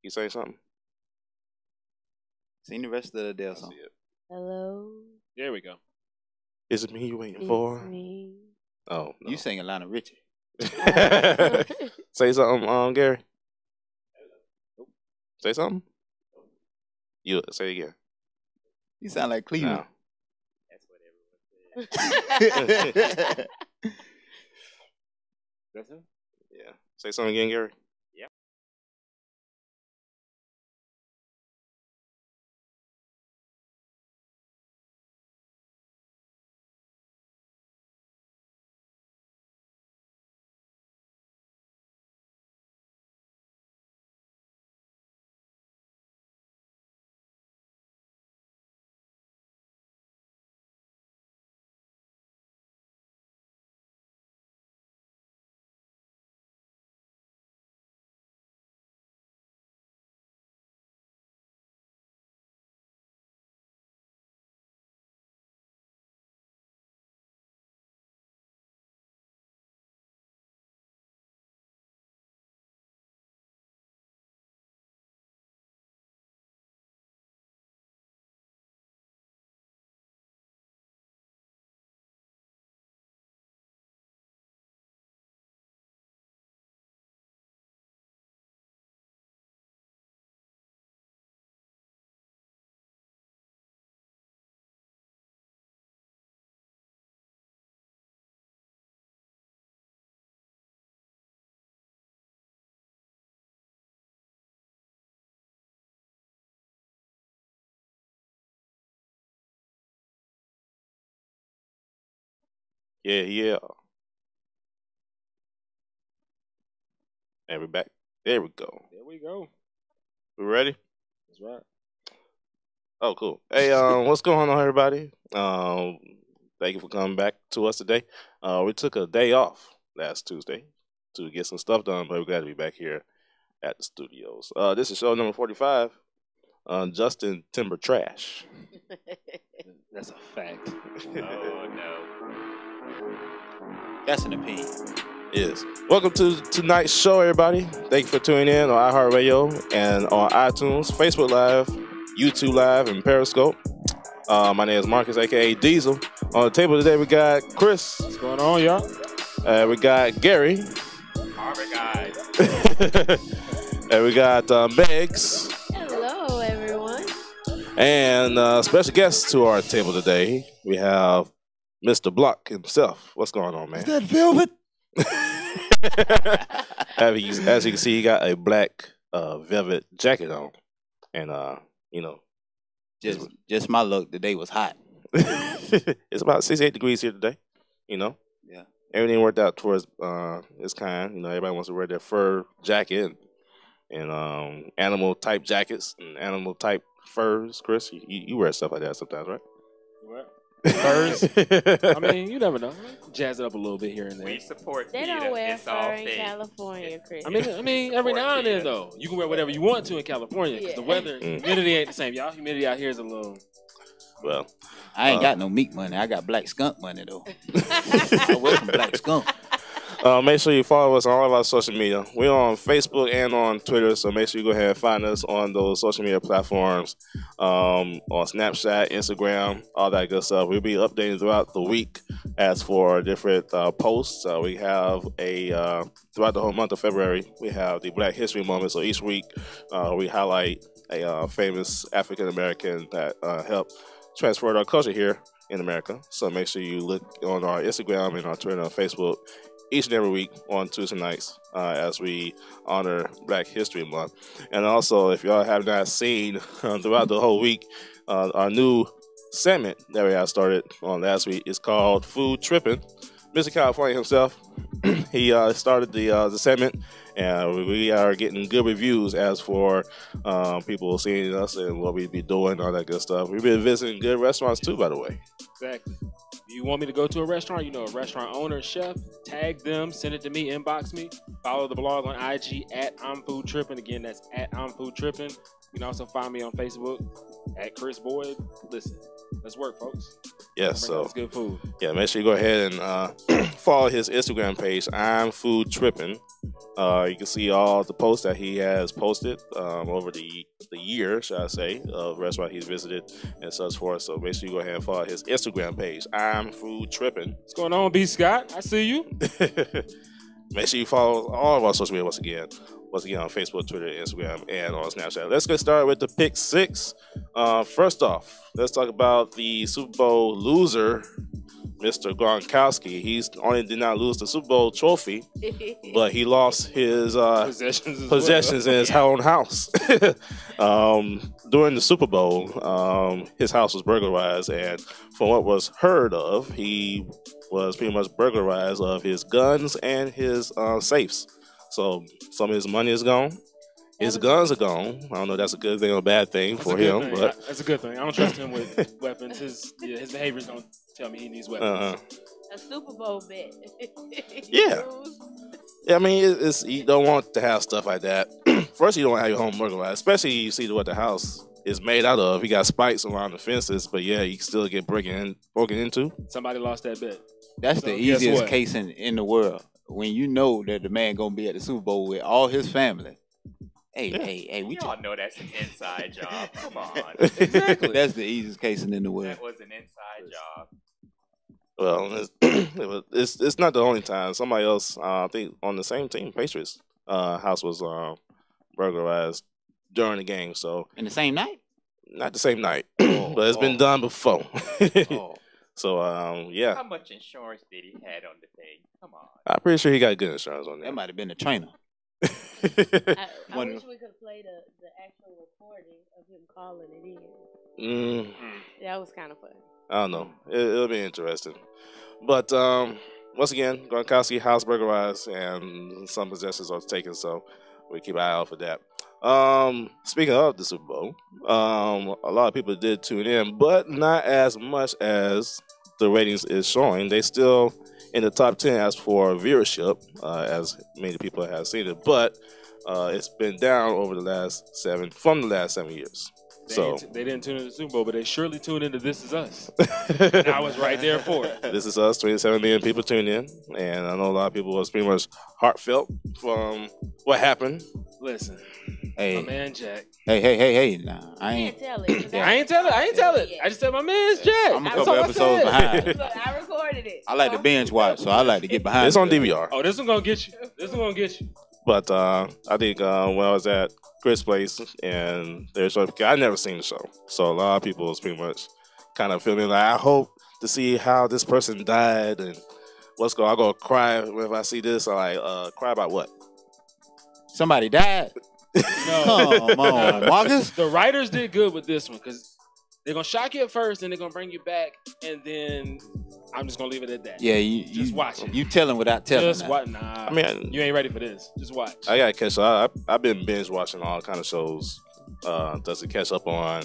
You say something? Sing the rest of the Adele song. Hello. There we go. Is it me you waiting It's for? me. Oh, no. You sing Lionel Richie. Say something, Gary. Say something. You say it again. You sound like Cleveland. No. That's it? Yeah. Say something again, Gary. Yeah. And we're back. There we go. There we go. We ready? That's right. Oh, cool. Hey, what's going on, everybody? Thank you for coming back to us today. We took a day off last Tuesday to get some stuff done, but we're glad to be back here at the studios. This is show number 45. Justin TimberTRASH. That's a fact. Oh, no. That's an opinion. Yes. Welcome to tonight's show, everybody. Thank you for tuning in on iHeartRadio and on iTunes, Facebook Live, YouTube Live, and Periscope. My name is Marcus, a.k.a. Diesel. On the table today, we got Chris. What's going on, y'all? We got Gary. Harvard guys. And we got Megs. Hello, everyone. And special guest to our table today, we have Mr. Block himself. What's going on, man? Is that velvet? As you can see, he got a black velvet jacket on. And, Just my luck. The day was hot. it's about 68 degrees here today, Yeah. Everything worked out towards its kind. Everybody wants to wear their fur jacket and animal type jackets and animal type furs. Chris, you wear stuff like that sometimes, right? What? Furs? I mean, you never know. Jazz it up a little bit here and there. We support They theater. don't wear It's all fur in fake. California, Chris. I mean, every now and then though, you can wear whatever you want to in California because the weather, humidity ain't the same. Y'all, humidity out here is a little. Well, I ain't got no meat money. I got black skunk money, though. I wear some black skunk. make sure you follow us on all of our social media. We're on Facebook and on Twitter, so make sure you go ahead and find us on those social media platforms, on Snapchat, Instagram, all that good stuff. We'll be updating throughout the week as for different posts. We have throughout the whole month of February, we have the Black History Moment. So each week we highlight a famous African American that helped transfer our culture here in America. So make sure you look on our Instagram and our Twitter and Facebook each and every week on Tuesday nights as we honor Black History Month. And also, if y'all have not seen throughout the whole week, our new segment that we have started on last week is called Food Tripping. Mr. California himself, he started the segment, and we are getting good reviews as for people seeing us and what we be doing, all that good stuff. We've been visiting good restaurants too, by the way. Exactly. If you want me to go to a restaurant, a restaurant owner, chef, tag them, send it to me, inbox me. Follow the blog on IG at I'm Food Tripping. Again, that's at I'm Food Tripping. You can also find me on Facebook at Chris Boyd. Listen, let's work, folks. Yes, so That's good food. yeah, make sure you go ahead and follow his Instagram page. I'm Food Tripping. You can see all the posts that he has posted over the year, should I say, of restaurant he's visited and such forth. So make sure you go ahead and follow his Instagram page. I'm Food Tripping. What's going on, B. Scott? I see you. Make sure you follow all of our social media once again on Facebook, Twitter, Instagram, and on Snapchat. Let's get started with the pick six. First off, let's talk about the Super Bowl loser, Mr. Gronkowski. He did not lose the Super Bowl trophy, but he lost his possessions in his own house. During the Super Bowl, his house was burglarized, and from what was heard of, he was pretty much burglarized of his guns and his safes. So some of his money is gone. His guns are gone. I don't know if that's a good thing or a bad thing for him. But that's a good thing. I don't trust him with weapons. His behaviors don't tell me he needs weapons. A Super Bowl bet. Yeah. I mean, you don't want to have stuff like that. First, you don't want to have your home burglarized, especially you see what the house is made out of. He got spikes around the fences, but yeah, you can still get broken into. Somebody lost that bet. That's the easiest case in the world. When you know that the man gonna be at the Super Bowl with all his family. Hey, we all know that's an inside job. Come on. Exactly. That's the easiest case in the world. That was an inside job. Well, it's not the only time. Somebody else, I think on the same team, Patriots, house was burglarized during the game. So in the same night? Not the same night, but it's been done before. So yeah. How much insurance did he had on the thing? Come on. I'm pretty sure he got good insurance on that. That might have been the trainer. I wish we could play the actual recording of him calling it in. That was kind of fun. I don't know. It'll be interesting. But once again, Gronkowski house burglarized and some possessions are taken, so we keep an eye out for that. Speaking of the Super Bowl, a lot of people did tune in, but not as much as the ratings is showing. They still in the top 10 as for viewership, as many people have seen it, but it's been down over the last 7 years. They didn't tune into the Super Bowl, but they surely tuned into This Is Us. And I was right there for it. This Is Us, 27 million people tuned in, and I know a lot of people was pretty much heartfelt from what happened. Listen, hey, my man Jack. Hey, nah, I ain't tell it. I ain't tell it. I just said my man's Jack. I'm a couple episodes behind. Look, I recorded it. I like to binge watch, so I like to get behind. It's on DVR. Oh, this one gonna get you. But I think when I was at Chris' place and there's I never seen the show, so a lot of people was pretty much kind of feeling like I hope to see how this person died and what's going. I go cry if I see this. I like cry about what? Somebody died. No. Come on, Marcus. The writers did good with this one because they're gonna shock you at first, and they're gonna bring you back, and then I'm just gonna leave it at that. Yeah, just watch it. You telling without telling. Just watch. Nah, I mean, you ain't ready for this. Just watch. I gotta catch up. I've been binge watching all kind of shows just to catch up on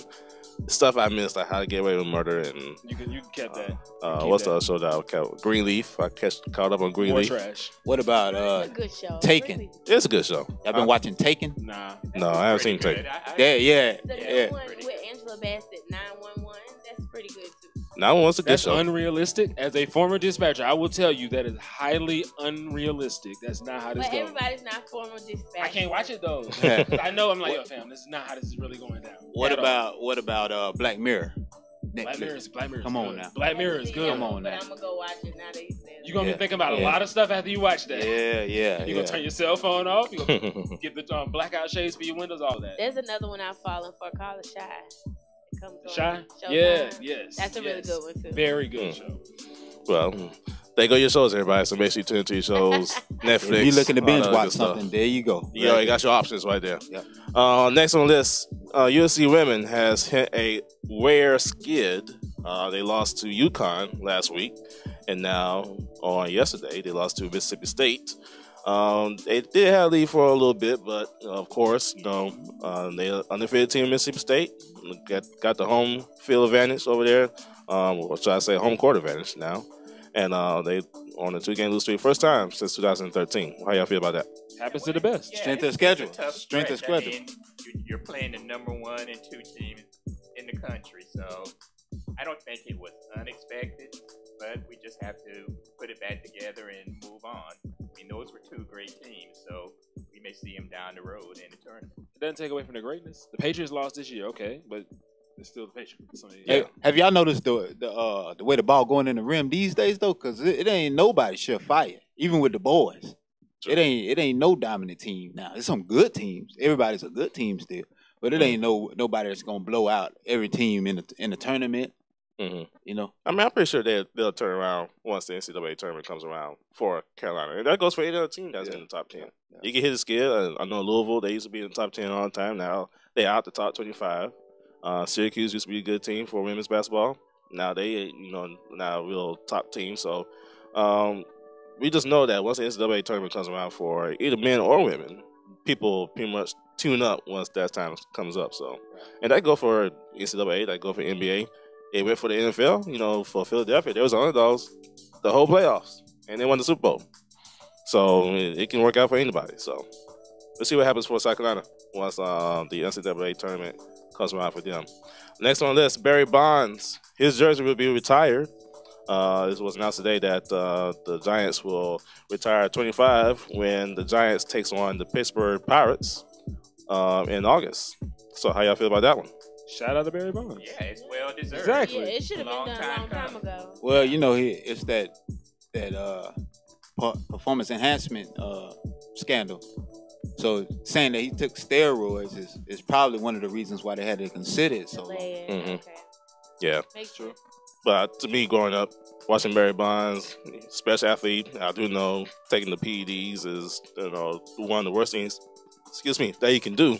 stuff I missed, like How to Get Away with Murder, and you can keep that. What's the other show that I kept? Greenleaf. I caught up on Greenleaf. Trash. What about it's a good show. Taken? Really. It's a good show. I've been watching Taken. Nah. No, I haven't seen Taken. Yeah. The new one with Angela Bassett, 911. That's pretty good too. 911's a good show. That's unrealistic. As a former dispatcher, I will tell you that is highly unrealistic. That's not how this goes. But everybody's not former dispatcher. I can't watch it though. I know. I'm like, yo, fam, this is not how this is really going down. What about Black Mirror? Black Mirror is Come on now. Black Mirror is good. Come on now. I'm gonna go watch it now that you said it. You're gonna be thinking about a lot of stuff after you watch that. Yeah. You're gonna turn your cell phone off. You're gonna get the blackout shades for your windows, all that. There's another one I'm falling for called Shy. It comes on Shy? Showtime. Yeah, yes. That's a really good one too. Very good show. Well, there go your shows, everybody. So make sure you tune into your shows. Netflix. If you're looking to binge watch something, there you go. You already got your options right there. Yep. Next on the list, USC women has hit a rare skid. They lost to UConn last week, and now on yesterday they lost to Mississippi State. They did have a lead for a little bit, but of course, they undefeated team Mississippi State got the home field advantage over there. Or should I say home court advantage now? And they on a 2-game lose streak, first time since 2013. How y'all feel about that? Happens to the best. Yeah, Strength of schedule. Strength of schedule. I mean, you're playing the number 1 and 2 teams in the country, so I don't think it was unexpected, but we just have to put it back together and move on. I mean, those were two great teams, so we may see them down the road in the tournament. It doesn't take away from their greatness. The Patriots lost this year, okay, but it's still the Patriots. So, Hey, have y'all noticed the way the ball going in the rim these days though? Because it ain't nobody surefire, even with the boys. Sure. It ain't no dominant team now. It's some good teams. Everybody's a good team still, but it ain't nobody that's gonna blow out every team in the tournament. Mm-hmm. You know, I mean, I'm pretty sure they'll turn around once the NCAA tournament comes around for Carolina, and that goes for any other team that's in the top 10. Yeah. You can hit a scale. I know Louisville; they used to be in the top 10 all the time. Now they're out the top 25. Syracuse used to be a good team for women's basketball. Now they, now a real top team. So we just know that once the NCAA tournament comes around for either men or women, people pretty much tune up once that time comes up. So, and that go for NCAA, that go for NBA. It went for the NFL, for Philadelphia. There was underdogs the whole playoffs, and they won the Super Bowl. So it can work out for anybody. So let's see what happens for South Carolina once the NCAA tournament comes around for them. Next on the list, Barry Bonds. His jersey will be retired. This was announced today that the Giants will retire 25 when the Giants takes on the Pittsburgh Pirates in August. So how y'all feel about that one? Shout out to Barry Bonds. Yeah, it's well deserved. Exactly. Yeah, it should have been done a long time ago. Well, it's that performance enhancement scandal. So saying that he took steroids is probably one of the reasons why they had to consider it so long. Mm-hmm. Okay. Yeah. Makes sense. But to me, growing up, watching Barry Bonds, special athlete, I do know taking the PEDs is one of the worst things, that you can do.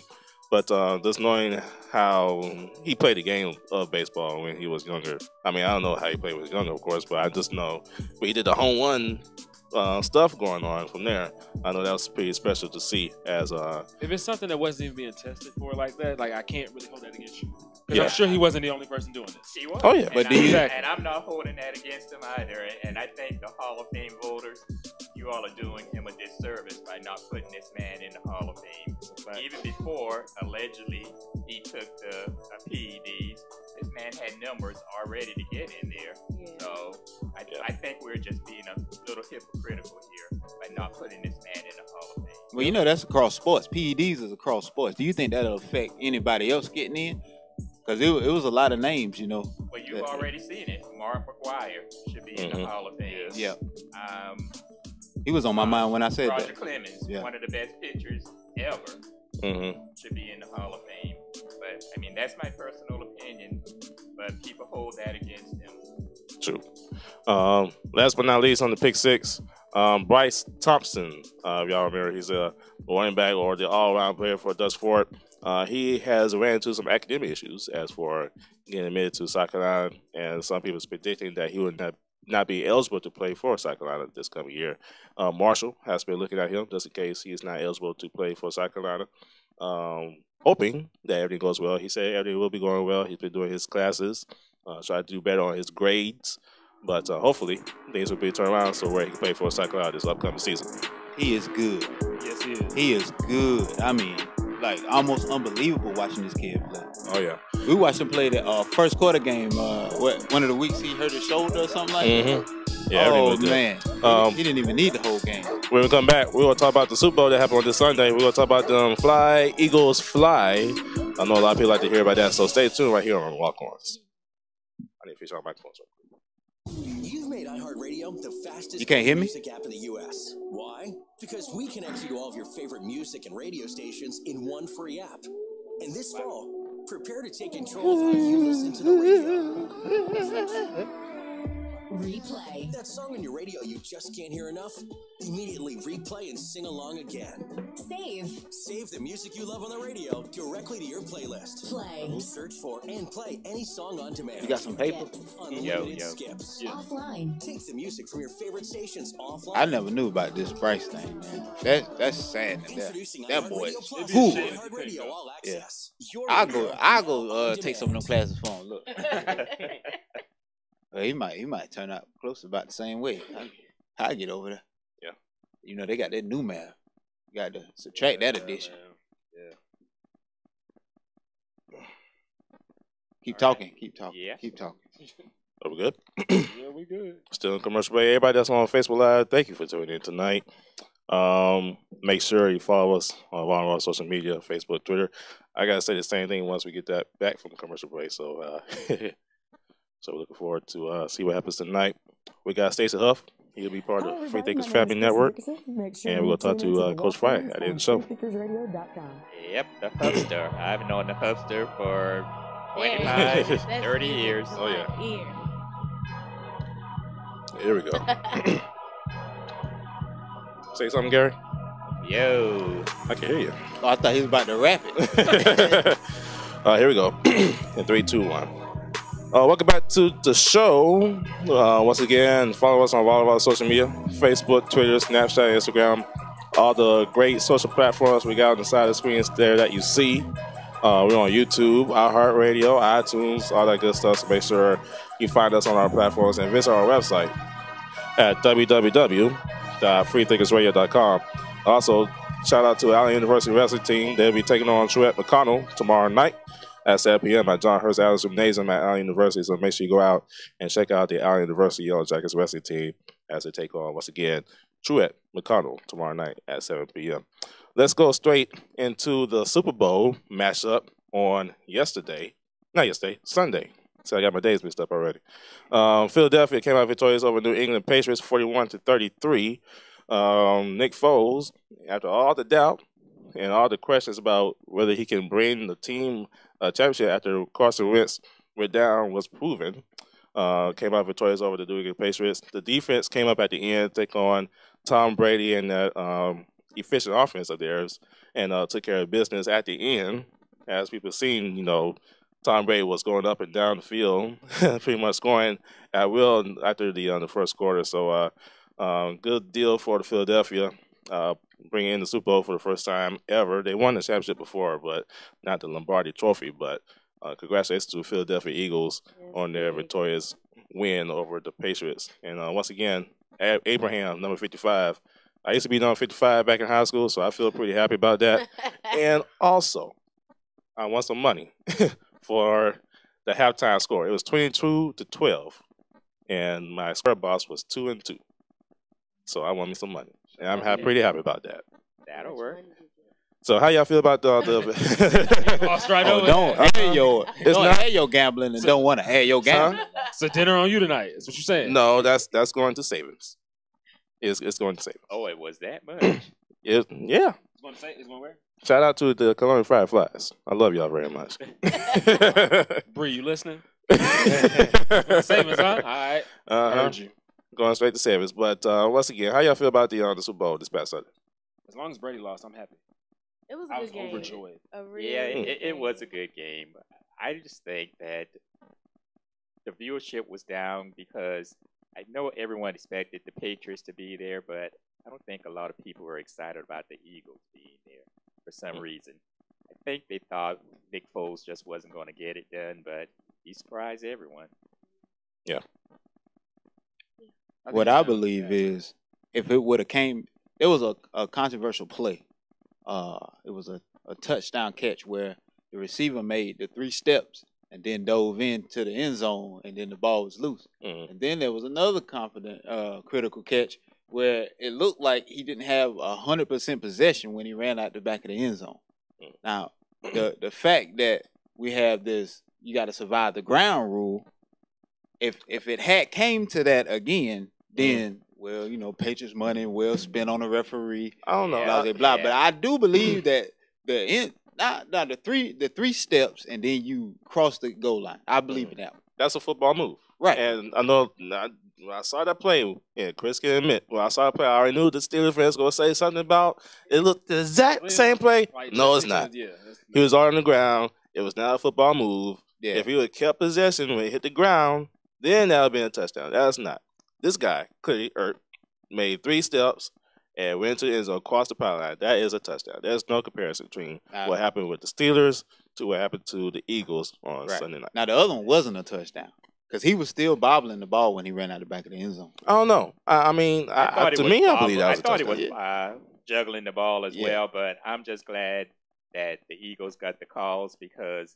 But just knowing how he played the game of baseball when he was younger. I mean, I don't know how he played when he was younger, of course, but I just know when he did the home run stuff going on from there. I know that was pretty special to see. As if it's something that wasn't even being tested for like that, like I can't really hold that against you. Because I'm sure he wasn't the only person doing this. He was. Oh yeah, but and I'm not holding that against him either. And I think the Hall of Fame voters, you all are doing him a disservice by not putting this man in the Hall of Fame. Even before allegedly he took the PEDs, this man had numbers already to get in there. Yeah. So I think we're just being a little hypocritical here by not putting this man in the Hall of Fame. Well, that's across sports. PEDs is across sports. Do you think that'll affect anybody else getting in? Because it was a lot of names, Well, you've already seen it. Mark McGwire should be in the Hall of Fame. Yeah. He was on my mind when I said Roger that. Clemens, one of the best pitchers ever, should be in the Hall of Fame. But, I mean, that's my personal opinion. But people hold that against him. True. Last but not least, on the pick six, Bryce Thompson. If y'all remember, he's a running back or the all-around player for Dutch Fort. He has ran into some academic issues as for getting admitted to South Carolina, and some people are predicting that he would not be eligible to play for South Carolina this coming year. Marshall has been looking at him just in case he is not eligible to play for South Carolina, hoping that everything goes well. He said everything will be going well. He's been doing his classes, trying to do better on his grades, but hopefully things will be turned around so where he can play for South Carolina this upcoming season. He is good. Yes, he is. He is good. I mean, like almost unbelievable watching this kid play. Oh yeah, we watched him play the first quarter game. One of the weeks he hurt his shoulder or something like that. Yeah, oh man, he didn't even need the whole game. When we come back, we're gonna talk about the Super Bowl that happened on this Sunday. We're gonna talk about them Fly Eagles Fly. I know a lot of people like to hear about that, so stay tuned right here on Walk Ons. I need to fix our microphones. You've made iHeartRadio the fastest you can't hear me? music app in the U.S. Why? Because we connect you to all of your favorite music and radio stations in one free app. And this fall, prepare to take control of how you listen to the radio. Replay. That song on your radio you just can't hear enough? Immediately replay and sing along again. Save. Save the music you love on the radio directly to your playlist. Play. Search for and play any song on demand. You got some paper? Unlimited skips. Yeah. Offline. Take the music from your favorite stations offline. I never knew about this Bryce thing, man. That's sad. That boy. Yeah. I'll go take some of them classes for him. Look. Well, he might turn out close about the same way. I'll get over there. Yeah. They got that new math. You got to subtract that addition. Yeah. Keep talking. Yeah. Keep talking. Are we good? Yeah, we good. Still in commercial break. Everybody that's on Facebook Live, thank you for tuning in tonight. Make sure you follow us on all of our social media, Facebook, Twitter. I gotta say the same thing once we get that back from commercial break. So, so we're looking forward to see what happens tonight. We got Stacey Huff. He'll be part of the Freethinkers Radio Network, and we'll talk to Coach Fry at the end of the show. Yep, the Hubster. I've known the Hubster for 25, 30 years. Oh yeah. Here we go. Say something, Gary. Yo. I can hear you. Oh, I thought he was about to rap it. Here we go. In 3, 2, 1. Welcome back to the show. Once again, follow us on all of our social media: Facebook, Twitter, Snapchat, Instagram, all the great social platforms we got on the side of the screens there that you see. We're on YouTube, iHeartRadio, iTunes, all that good stuff. So make sure you find us on our platforms and visit our website at www.freethinkersradio.com. Also, shout out to Allen University Wrestling Team. They'll be taking on Truett McConnell tomorrow night at 7 p.m. at John Hurst Adams Gymnasium at Allen University. So make sure you go out and check out the Allen University Yellow Jackets Wrestling Team as they take on, once again, Truett McConnell tomorrow night at 7 p.m. Let's go straight into the Super Bowl matchup on Sunday. So I got my days mixed up already. Philadelphia came out victorious over New England Patriots 41-33. Nick Foles, after all the doubt and all the questions about whether he can bring the team a championship after Carson Wentz went down, was proven. Came out victorious over the New England Patriots. The defense came up at the end, take on Tom Brady and that efficient offense of theirs, and took care of business at the end. As people seen, Tom Brady was going up and down the field, pretty much scoring at will after the first quarter. So, good deal for the Philadelphia, bringing in the Super Bowl for the first time ever. They won the championship before, but not the Lombardi Trophy. But congratulations to the Philadelphia Eagles on their victorious win over the Patriots. And once again, Abraham, number 55. I used to be number 55 back in high school, so I feel pretty happy about that. And also, I won some money for the halftime score. It was 22-12, and my square boss was 2-2. So I won me some money, and I'm pretty happy about that. That'll work. So how y'all feel about the don't add your gambling and don't want to add your gambling. It's a dinner on you tonight. That's what you're saying. No, that's going to savings. It's going to savings. Oh, it was that much. Yeah. It's going where? Shout out to the Colonial Fried Flies. I love y'all very much. Bree, you listening? Savings, huh? All right. Heard you. Going straight to savings. But once again, how y'all feel about the Super Bowl this past Sunday? As long as Brady lost, I'm happy. It was a good game. Overjoyed. It was a good game. I just think that the viewership was down because I know everyone expected the Patriots to be there, but I don't think a lot of people were excited about the Eagles being there for some reason. I think they thought Nick Foles just wasn't going to get it done, but he surprised everyone. Yeah. What I believe is, if it would have came, it was a controversial play. It was a touchdown catch where the receiver made the 3 steps and then dove into the end zone, and then the ball was loose. Mm-hmm. And then there was another critical catch where it looked like he didn't have 100% possession when he ran out the back of the end zone. Mm-hmm. Now, the fact that we have this, you got to survive the ground rule, if it had came to that again, then, well, Patriots money well spent on a referee. I don't know. Blah, blah, blah. But I do believe that the 3 steps and then you cross the goal line. I believe in that one. That's a football move. Right. And I know when I saw that play, Chris can admit, when I saw that play, I already knew the Steelers fans were going to say something about it looked the exact same play. No, it's not. He was already on the ground. It was not a football move. Yeah. If he would have kept possession when he hit the ground, then that would have been a touchdown. That's not. This guy clearly made 3 steps and went to the end zone, crossed the power line. That is a touchdown. There's no comparison between what happened with the Steelers to what happened to the Eagles on Sunday night. Now, the other one wasn't a touchdown because he was still bobbling the ball when he ran out the back of the end zone. I don't know. I believe that was a touchdown. I thought he was juggling the ball as well, but I'm just glad that the Eagles got the calls because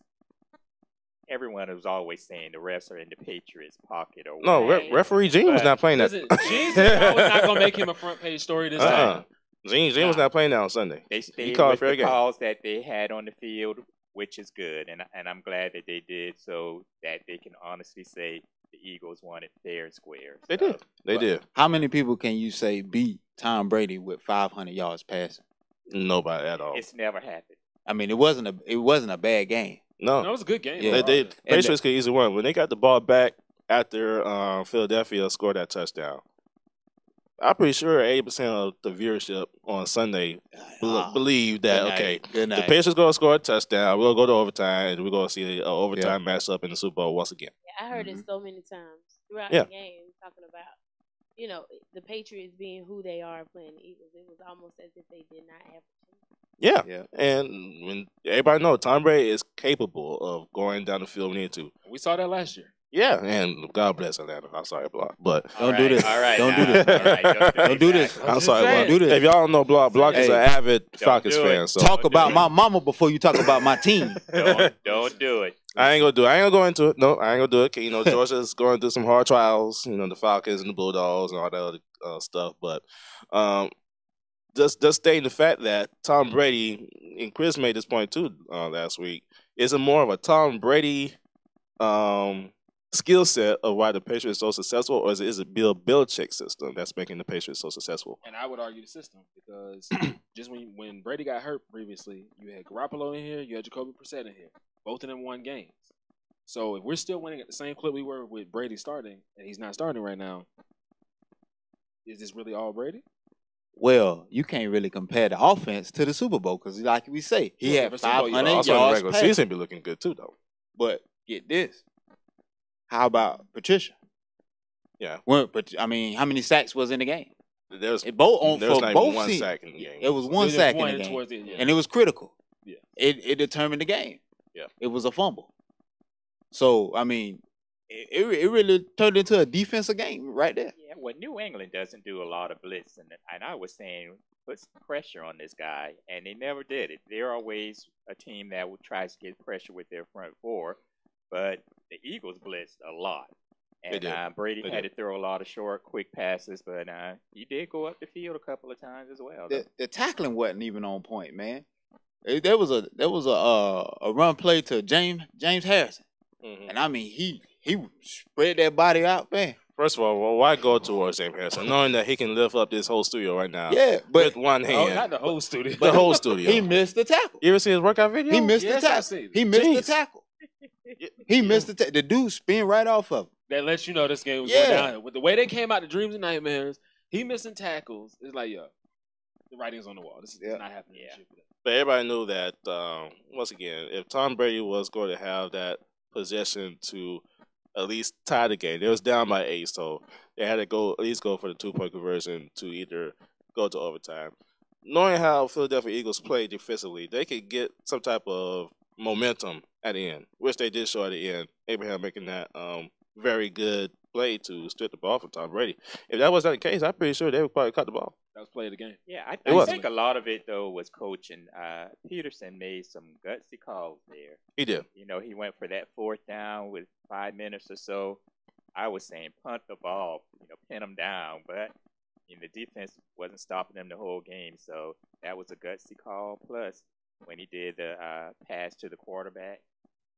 everyone was always saying the refs are in the Patriots' pocket or No, referee Gene was not playing that. Gene said I was not going to make him a front page story this time. Gene was not playing that on Sunday. They stayed with the calls that they had on the field, which is good, and I'm glad that they did, so that they can honestly say the Eagles won it fair and square. They did. They did. How many people can you say beat Tom Brady with 500 yards passing? Nobody at all. It's never happened. I mean, it wasn't a bad game. No, it was a good game. Yeah. Patriots could easily win. When they got the ball back after Philadelphia scored that touchdown, I'm pretty sure 80% of the viewership on Sunday believed that, the Patriots going to score a touchdown, we'll go to overtime, and we're going to see an overtime matchup in the Super Bowl once again. Yeah, I heard it so many times throughout the game talking about, the Patriots being who they are playing the Eagles. It was almost as if they did not have a chance. Yeah. And when everybody knows Tom Brady is capable of going down the field when he needs to. We saw that last year. Yeah, and God bless Atlanta. I'm sorry, Block, but don't do this. All right, don't do this. All right, don't do this. I'm sorry, Block. Do this. If y'all don't know Block is an avid Falcons fan. So talk about my mama before you talk about my team. Don't do it. I ain't gonna do it. I ain't gonna go into it. No, I ain't gonna do it. Georgia's going through some hard trials. The Falcons and the Bulldogs and all that other stuff. But just stating the fact that Tom Brady, and Chris made this point too last week, is it more of a Tom Brady skill set of why the Patriots are so successful, or is it Bill Belichick's system that's making the Patriots so successful? And I would argue the system, because just when Brady got hurt previously, you had Garoppolo in here, you had Jacoby Brissett in here. Both of them won games. So if we're still winning at the same clip we were with Brady starting, and he's not starting right now, is this really all Brady? Well, you can't really compare the offense to the Super Bowl, because like we say, he had 500 yards. Also, the regular season be looking good too, though. But get this. How about Patricia? Yeah. I mean, how many sacks was in the game? There was both one sack in the game. It was one sack in the game, and it was critical. Yeah. It determined the game. Yeah. It was a fumble. So, I mean, it really turned into a defensive game right there. Yeah, well, New England doesn't do a lot of blitz, and I was saying put some pressure on this guy, and they never did it. They're always a team that tries to get pressure with their front four, but the Eagles blitzed a lot. And Brady had to throw a lot of short, quick passes, but he did go up the field a couple of times as well. The tackling wasn't even on point, man. There was a run play to James Harrison, and I mean he spread that body out, man. First of all, why go towards James Harrison, knowing that he can lift up this whole studio right now? Yeah, but with one hand. Not the whole studio. The whole studio. He missed the tackle. You ever see his workout video? He missed the tackle. He missed the tackle. He missed the tackle. The dude spin right off of him. That lets you know this game was going down. With the way they came out, the dreams and nightmares, he missing tackles. It's like, the writing's on the wall. This is not happening. Yeah. But everybody knew that, once again, if Tom Brady was going to have that possession to at least tie the game, they was down by 8, so they had to at least go for the 2-point conversion to either go to overtime. Knowing how Philadelphia Eagles play defensively, they could get some type of momentum at the end, which they did show at the end. Abraham making that very good play to strip the ball from Tom Brady. If that was not the case, I'm pretty sure they would probably cut the ball. That was play of the game. Yeah, I think a lot of it, though, was coaching. Peterson made some gutsy calls there. He did. He went for that 4th down with 5 minutes or so. I was saying punt the ball, pin them down, but the defense wasn't stopping them the whole game, so that was a gutsy call. Plus, when he did the pass to the quarterback,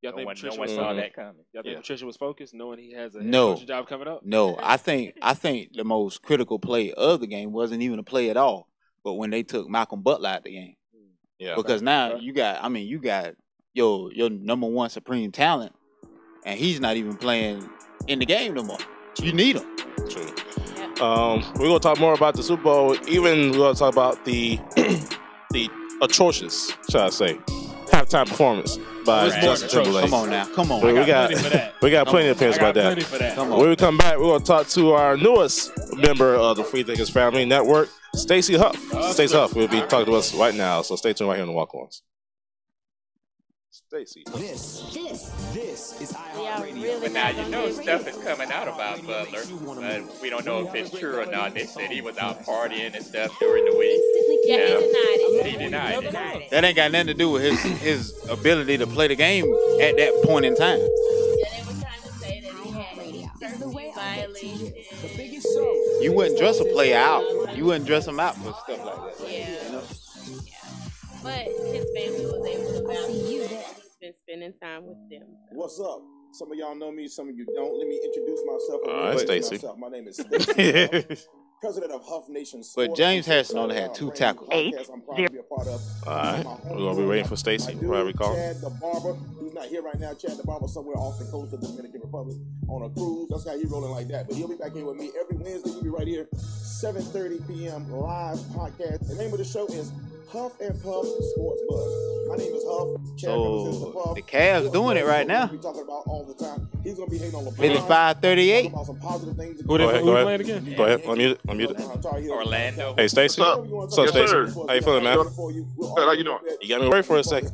no one saw that coming. Y'all think Patricia was focused, knowing he has a head coaching job coming up? No, I think the most critical play of the game wasn't even a play at all, but when they took Malcolm Butler out the game. Yeah. Because now you got your number one supreme talent, and he's not even playing in the game no more. You need him. True. We're gonna talk more about the Super Bowl. Even we're gonna talk about the atrocious, shall I say, halftime performance by Justin Timberlake. Come on now, come on. We got plenty of opinions about that. When we come back, we're gonna talk to our newest member of the Freethinkers Family Network, Stacey Huff. Stacey Huff will be talking to us right now, so stay tuned right here on the Walk Ons. Stacey. This is IJS Radio. But now stuff is coming out about Butler, but we don't know if it's true or not. They said he was out partying and stuff during the week. Instantly Yeah, he denied it. He denied it. That ain't got nothing to do with his ability to play the game at that point in time. Yeah, they were trying to say that he had violations. You wouldn't dress a player out. You wouldn't dress him out for stuff like that. Yeah. You know? But his family was able to vouch for that. He's been spending time with them. What's up? Some of y'all know me, some of you don't. Let me introduce myself. All right, Stacey. My name is Stacey, president of Huff Nation Sports. But James Harrison only had 2 tackles. I'm proud to be a part of. All right, we're gonna be waiting for Stacey. Probably call. Chad the Barber, who's not here right now. Chad the Barber somewhere off the coast of the Dominican Republic on a cruise. That's how he's rolling like that. But he'll be back here with me every Wednesday. He'll be right here, 7:30 p.m. live podcast. The name of the show is Huff and Puff Sports Buzz. My name is Huff. Chad represents the Puff. The Cavs doing it right now. We talking about all the time. He's gonna be hating on LeBron. 55-38. About some positive things. Go ahead. Go ahead. Unmute it. Orlando. Hey, Stacey. What's up, Stacey? How you feeling, man? How you doing? You got me worried for a second.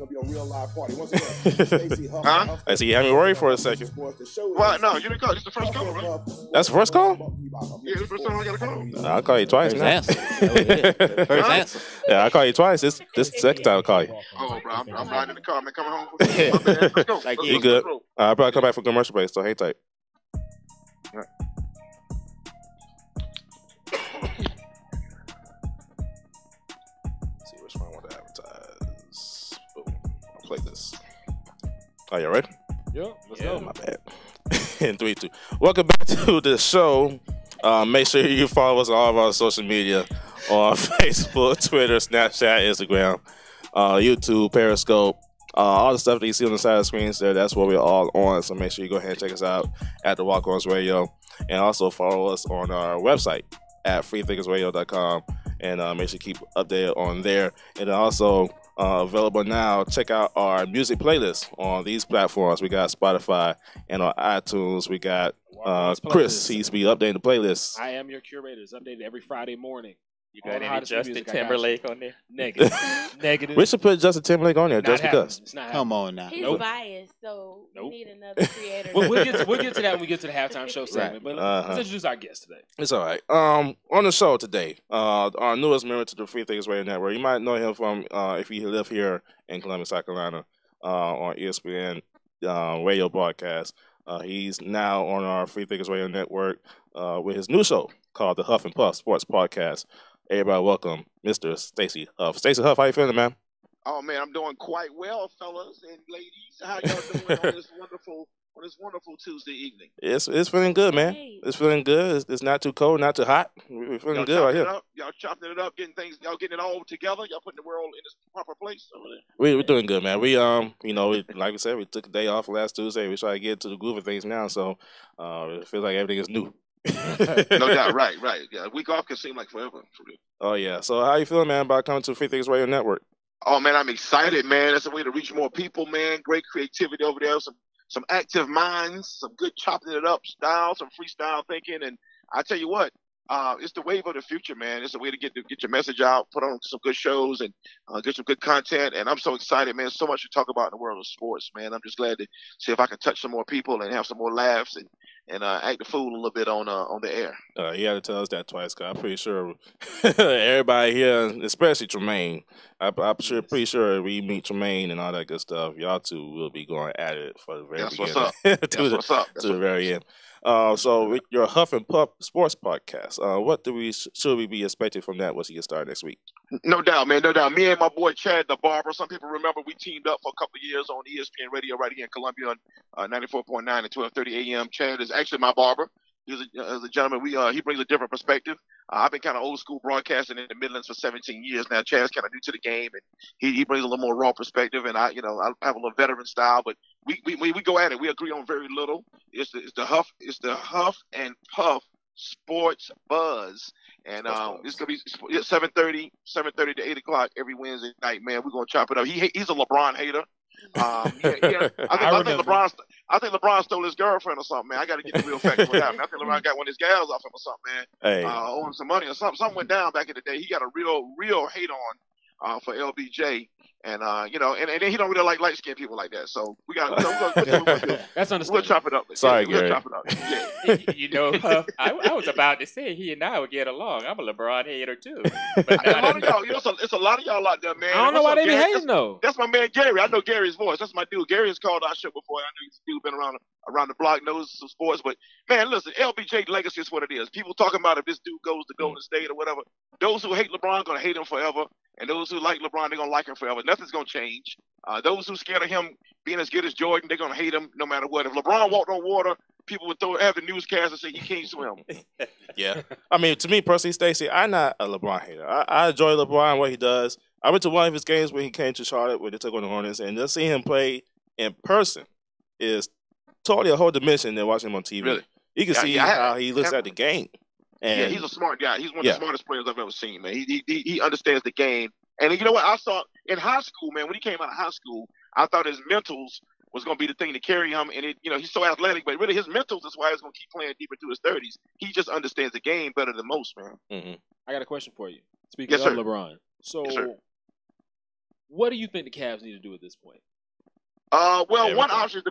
Huh? I see you had me worried for a second. Well, no, you didn't call. This is the first call, right? That's the first call? Yeah, this is the first time I got a call. I'll call you twice First now. answer. First answer. Yeah, I'll call you twice. This the second time I'll call you. Oh, bro, I'm riding in the car, man. Coming home. My bad. Let's go. Like Let's You go. good? Let's go. I'll probably come back for commercial break, so hang tight. See which one I want to advertise. Boom. I'll play this. Are you ready? Yep, let's Oh, go. my bad. In 3, 2. Welcome back to the show. Make sure you follow us on all of our social media on Facebook, Twitter, Snapchat, Instagram, YouTube, Periscope. All the stuff that you see on the side of the screens there, that's what we're all on. So make sure you go ahead and check us out at the Walk Ons Radio. And also follow us on our website at freethinkersradio.com. And make sure you keep updated on there. And also available now, check out our music playlist on these platforms. We got Spotify and on iTunes. We got Chris. He's be updating the playlist. I am your curator. It's updated every Friday morning. You got All the any hottest Justin music I got you. Timberlake on there? Negative. Negative. We should put Justin Timberlake on there Not just happening. because. It's not Come on now. He's Nope. biased, so we Nope. need another creator. We'll get to that when we get to the halftime show segment. But let's introduce our guest today. It's all right. On the show today, our newest member to the Freethinkers Radio Network. You might know him from if you live here in Columbus, South Carolina, on ESPN radio broadcast. He's now on our Freethinkers Radio Network with his new show called the Huff and Puff Sports Podcast. Everybody, welcome Mr. Stacey Huff. Stacey Huff, how you feeling, man? Oh man, I'm doing quite well, fellas and ladies. How y'all doing on this wonderful Tuesday evening? It's feeling good, man. It's feeling good. It's not too cold, not too hot. We're feeling Y'all good right chopping here. it up? Y'all chopping it up, y'all getting it all together. Y'all putting the world in its proper place over there. We're doing good, man. We like we said, we took a day off last Tuesday. We try to get to the groove of things now, so it feels like everything is new. No doubt, right. Yeah, a week off can seem like forever. For real. Oh yeah. So how you feeling, man, about coming to Freethinkers Radio Network? Oh man, I'm excited, man. That's a way to reach more people, man. Great creativity over there. Some active minds, some good chopping it up style, some freestyle thinking, and I tell you what, it's the wave of the future, man. It's a way to get your message out, put on some good shows, and get some good content. And I'm so excited, man. So much to talk about in the world of sports, man. I'm just glad to see if I can touch some more people and have some more laughs and act the fool a little bit on the air. You had to tell us that twice, cause I'm pretty sure everybody here, especially Tremaine, pretty sure we meet Tremaine and all that good stuff. Y'all two will be going at it for the very beginning. What's up? to the very end. So with your Huff and Puff Sports Podcast, what should we be expecting from that once you get started next week? No doubt, man. No doubt. Me and my boy Chad the Barber. Some people remember we teamed up for a couple of years on ESPN Radio right here in Columbia on 94.9 at 12:30 a.m. Chad is actually my barber. He's a gentleman. He brings a different perspective. I've been kind of old school broadcasting in the Midlands for 17 years now. Chad's kind of new to the game, and he brings a little more raw perspective. And I have a little veteran style, but we go at it. We agree on very little. It's the Huff and Puff Sports Buzz, and it's gonna be 7:30 to 8 o'clock every Wednesday night. Man, we're gonna chop it up. He's a LeBron hater. I think LeBron stole his girlfriend or something, man. I got to get the real facts what happened. I think LeBron got one of his gals off him or something, man. Hey. Owing some money or something. Something went down back in the day. He got a real hate on for LBJ, And and then he don't really like light skinned people like that. So we got that's understandable. We'll chop it up. Sorry, we'll Gary. chop it up. Yeah. You know, I was about to say he and I would get along. I'm a LeBron hater too. But A lot of y'all, it's a lot of y'all out there, man. I don't know why they be Gary? hating though. That's my man Gary. I know Gary's voice. That's my dude. Gary has called our show before. I know he's still been around the block, knows some sports. But man, listen, LBJ legacy is what it is. People talking about if this dude goes to Golden State or whatever. Those who hate LeBron gonna hate him forever, and those who like LeBron, they're gonna like him forever. Nothing's gonna change. Those who scared of him being as good as Jordan, they're gonna hate him no matter what. If LeBron walked on water, people would have the newscast and say he can't swim. Yeah. I mean, to me personally, Stacey, I'm not a LeBron hater. I enjoy LeBron, what he does. I went to one of his games when he came to Charlotte, where they took on the Hornets, and just seeing him play in person is totally a whole dimension than watching him on TV. Really? You can see how he looks at the game. And yeah, he's a smart guy. He's one of the smartest players I've ever seen, man. He understands the game. And you know what? I saw in high school, man, when he came out of high school, I thought his mentals was going to be the thing to carry him. And, he's so athletic, but really his mentals is why he's going to keep playing deep into his 30s. He just understands the game better than most, man. Mm-hmm. I got a question for you. Speaking of LeBron. So, what do you think the Cavs need to do at this point? One option is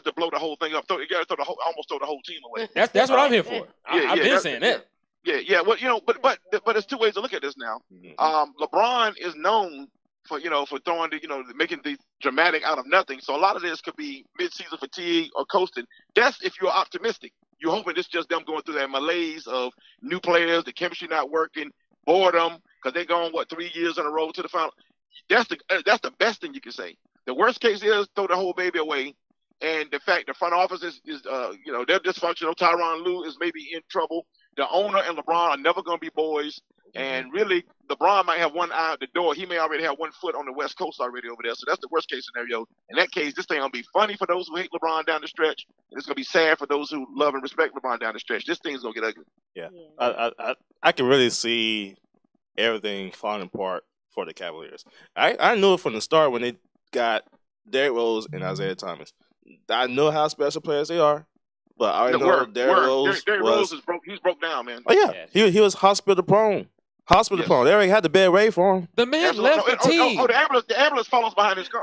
to blow the whole thing up. Almost throw the whole team away. That's what I'm here for. I've been saying that. Yeah. Well, but there's two ways to look at this now. Mm-hmm. LeBron is known for throwing making the dramatic out of nothing. So a lot of this could be mid-season fatigue or coasting. That's if you're optimistic. You're hoping it's just them going through that malaise of new players, the chemistry not working, boredom because they're going 3 years in a row to the final. That's the best thing you can say. The worst case is throw the whole baby away, and the fact the front office is they're dysfunctional. Tyronn Lue is maybe in trouble. The owner and LeBron are never going to be boys, and really LeBron might have one eye out the door. He may already have one foot on the West Coast already over there. So that's the worst case scenario. In that case, this thing gonna be funny for those who hate LeBron down the stretch, and it's gonna be sad for those who love and respect LeBron down the stretch. This thing's gonna get ugly. Yeah. I can really see everything falling apart for the Cavaliers. I knew it from the start when they got Derrick Rose and Isaiah Thomas. I know how special players they are, but I already know Derrick Rose is broke. He's broke down, man. Oh yeah, he was hospital prone. They already had the bed ready for him. The man left the team. The ambulance follows behind his car.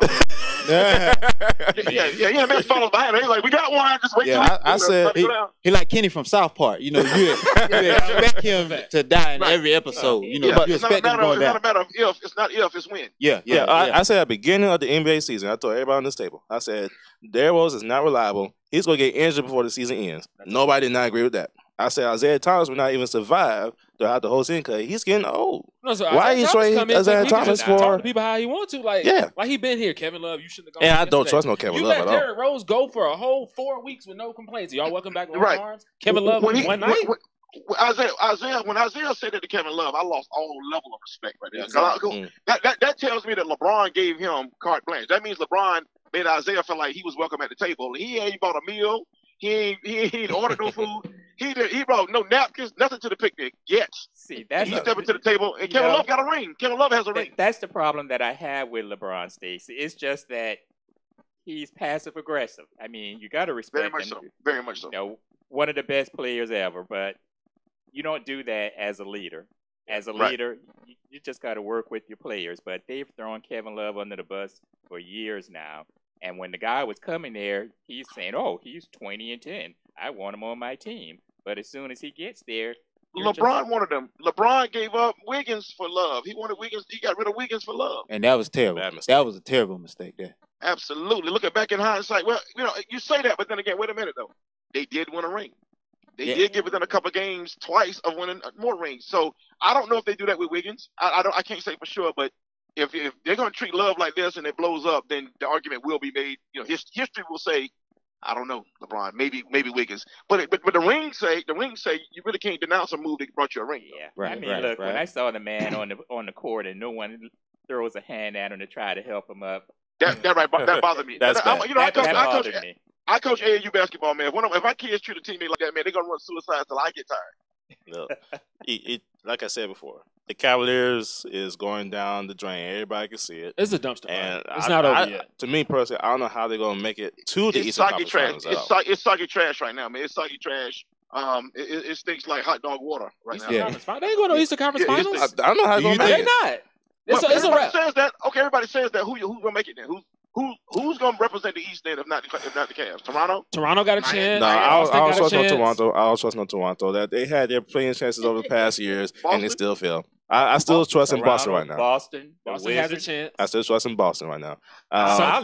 Yeah, man follows behind him. He's like, we got one. Just wait. Yeah, I said he like Kenny from South Park. You expect him to die in every episode. But you expect him going down. It's not a matter of if. It's not if. It's when. Yeah. I said at the beginning of the NBA season, I told everybody on this table, I said Derrick Rose is not reliable. He's going to get injured before the season ends. Nobody did not agree with that. I said Isaiah Thomas will not even survive throughout the whole season because he's getting old. No, so why he trade Isaiah Thomas for? Talk to people how he want to. Like he been here. Kevin Love, you shouldn't have gone. And I don't trust no Kevin Love at all. You let Derrick Rose go for a whole 4 weeks with no complaints. Y'all welcome back to arms. Kevin Love one night. When Isaiah said that to Kevin Love, I lost all level of respect right there. Exactly. That tells me that LeBron gave him carte blanche. That means LeBron made Isaiah feel like he was welcome at the table. He ain't bought a meal. He ain't ordered no food. He brought no napkins, nothing to the picnic yet. See, that's he stepped to the table, and Kevin Love got a ring. Kevin Love has a ring. That's the problem that I have with LeBron, Stacey. It's just that he's passive aggressive. I mean, you got to respect him. Very much so. One of the best players ever, but you don't do that as a leader. As a leader, you just got to work with your players. But they've thrown Kevin Love under the bus for years now. And when the guy was coming there, he's saying, "Oh, he's 20-10. I want him on my team." But as soon as he gets there, LeBron wanted him. LeBron gave up Wiggins for Love. He wanted Wiggins. He got rid of Wiggins for Love. And that was terrible. That was a terrible mistake there. Absolutely. Looking back in hindsight, well, you say that, but then again, wait a minute though. They did win a ring. They did get within a couple games twice of winning more rings. So I don't know if they do that with Wiggins. I can't say for sure, but if they're going to treat Love like this and it blows up, then the argument will be made. History will say, I don't know, LeBron, maybe Wiggins, but the rings say you really can't denounce a move that brought you a ring. Yeah, right. Look, when I saw the man on the court and no one throws a hand at him to try to help him up, that bothered me. That bothered me. I coach AAU basketball, man. If my kids treat a teammate like that, man, they're gonna run suicide till I get tired. No, like I said before, the Cavaliers is going down the drain. Everybody can see it. It's a dumpster and fire. It's not over yet. To me personally, I don't know how they're gonna make it to the Eastern Conference Finals. It's soggy trash right now, man. It's soggy trash. It stinks like hot dog water right now. They ain't going to Eastern Conference Finals. I don't know how they're gonna make it. They not. It's a wrap. Says that. Okay, everybody says that. Who's gonna make it then? Who's gonna represent the East End if not the Cavs? Toronto. Toronto got a chance. No, I was trusting on Toronto. I was trusting on Toronto. That they had their playing chances over the past years, and they still fail. I still trust in Boston right now. Boston has a chance. I still trust in Boston right now.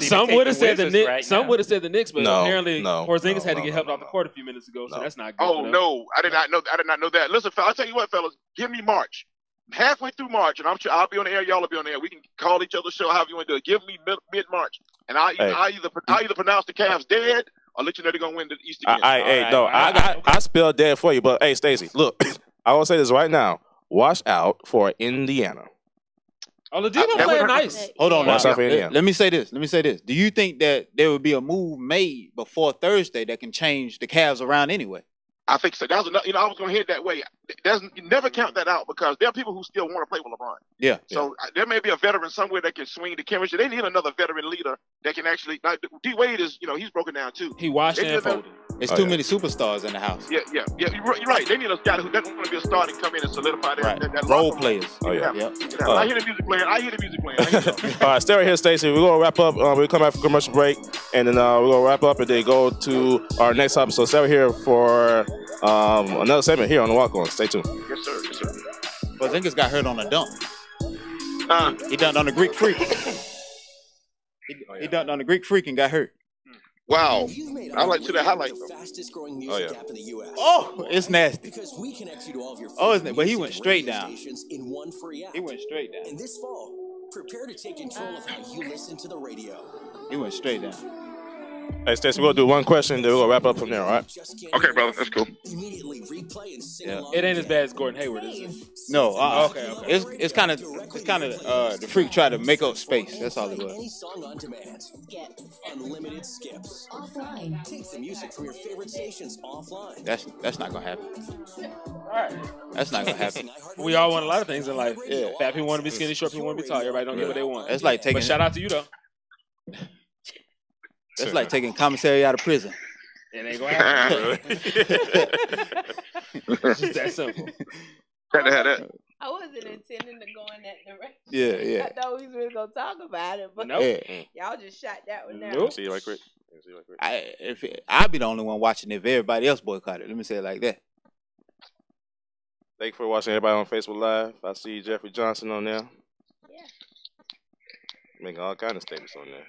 Some would have said the Knicks. Right some would have said the Knicks, but apparently no, Porzingis had to get helped off the court a few minutes ago, so that's not good. Oh no, I did not know that. Listen, I'll tell you what, fellas. Give me March. Halfway through March, and I'm sure I'll be on the air. Y'all will be on the air. We can call each other, show however you want to do it. Give me mid-March, and I either pronounce the Cavs dead or let you know they're gonna win the East again. I spelled dead for you, but hey, Stacey, look, I will say this right now. Watch out for Indiana. Oladipo playing nice. Hold on now. Let me say this. Do you think that there would be a move made before Thursday that can change the Cavs around anyway? I think so. That was another, I was going to head that way. You never count that out because there are people who still want to play with LeBron. Yeah. So there may be a veteran somewhere that can swing the chemistry. They need another veteran leader that can actually. Like, D Wade is, he's broken down too. He washed and folded. It's too many superstars in the house. Yeah. You're right. They need a guy who doesn't want to be a star to come in and solidify that role players. I hear the music playing. All right, stay right here, Stacey. We're gonna wrap up. We'll come back for commercial break, and then we're gonna wrap up and then go to our next topic. So stay right here for another segment here on the Walk Ons. Stay tuned. Yes, sir. Porzingis got hurt on a dunk. He dunked on the Greek Freak. He dunked on the Greek Freak and got hurt. Wow. I like to the highlight though. Fastest growing music app in the US. Oh, it's nasty. Because we connect you to all of your but he went straight down. In one free app. He went straight down. And this fall, prepare to take control of how you listen to the radio. He went straight down. Hey, Stacey, we're going to do one question, then we're going to wrap up from there, all right? Okay, brother. That's cool. Immediately replay and sing along. It ain't as bad as Gordon Hayward, is it? No. Okay. It's kind of the Freak tried to make up space. That's all it was. Any song on demand. Unlimited skips. Offline. Take the music from your favorite stations offline. That's not gonna happen. All right. That's not gonna happen. We all want a lot of things in life. Yeah. Fat people want to be skinny, short people want to be tall. Everybody don't get what they want. That's like taking. But shout out to you though. That's like taking commissary out of prison. It ain't gonna happen. It's just that simple. I wasn't intending to go in that direction. Yeah. I thought we was gonna talk about it, but y'all just shot that one down. Nope. See you right quick. I'd be the only one watching if everybody else boycotted. Let me say it like that. Thank you for watching everybody on Facebook Live. I see Jeffrey Johnson on there. Yeah. Making all kind of statements on there.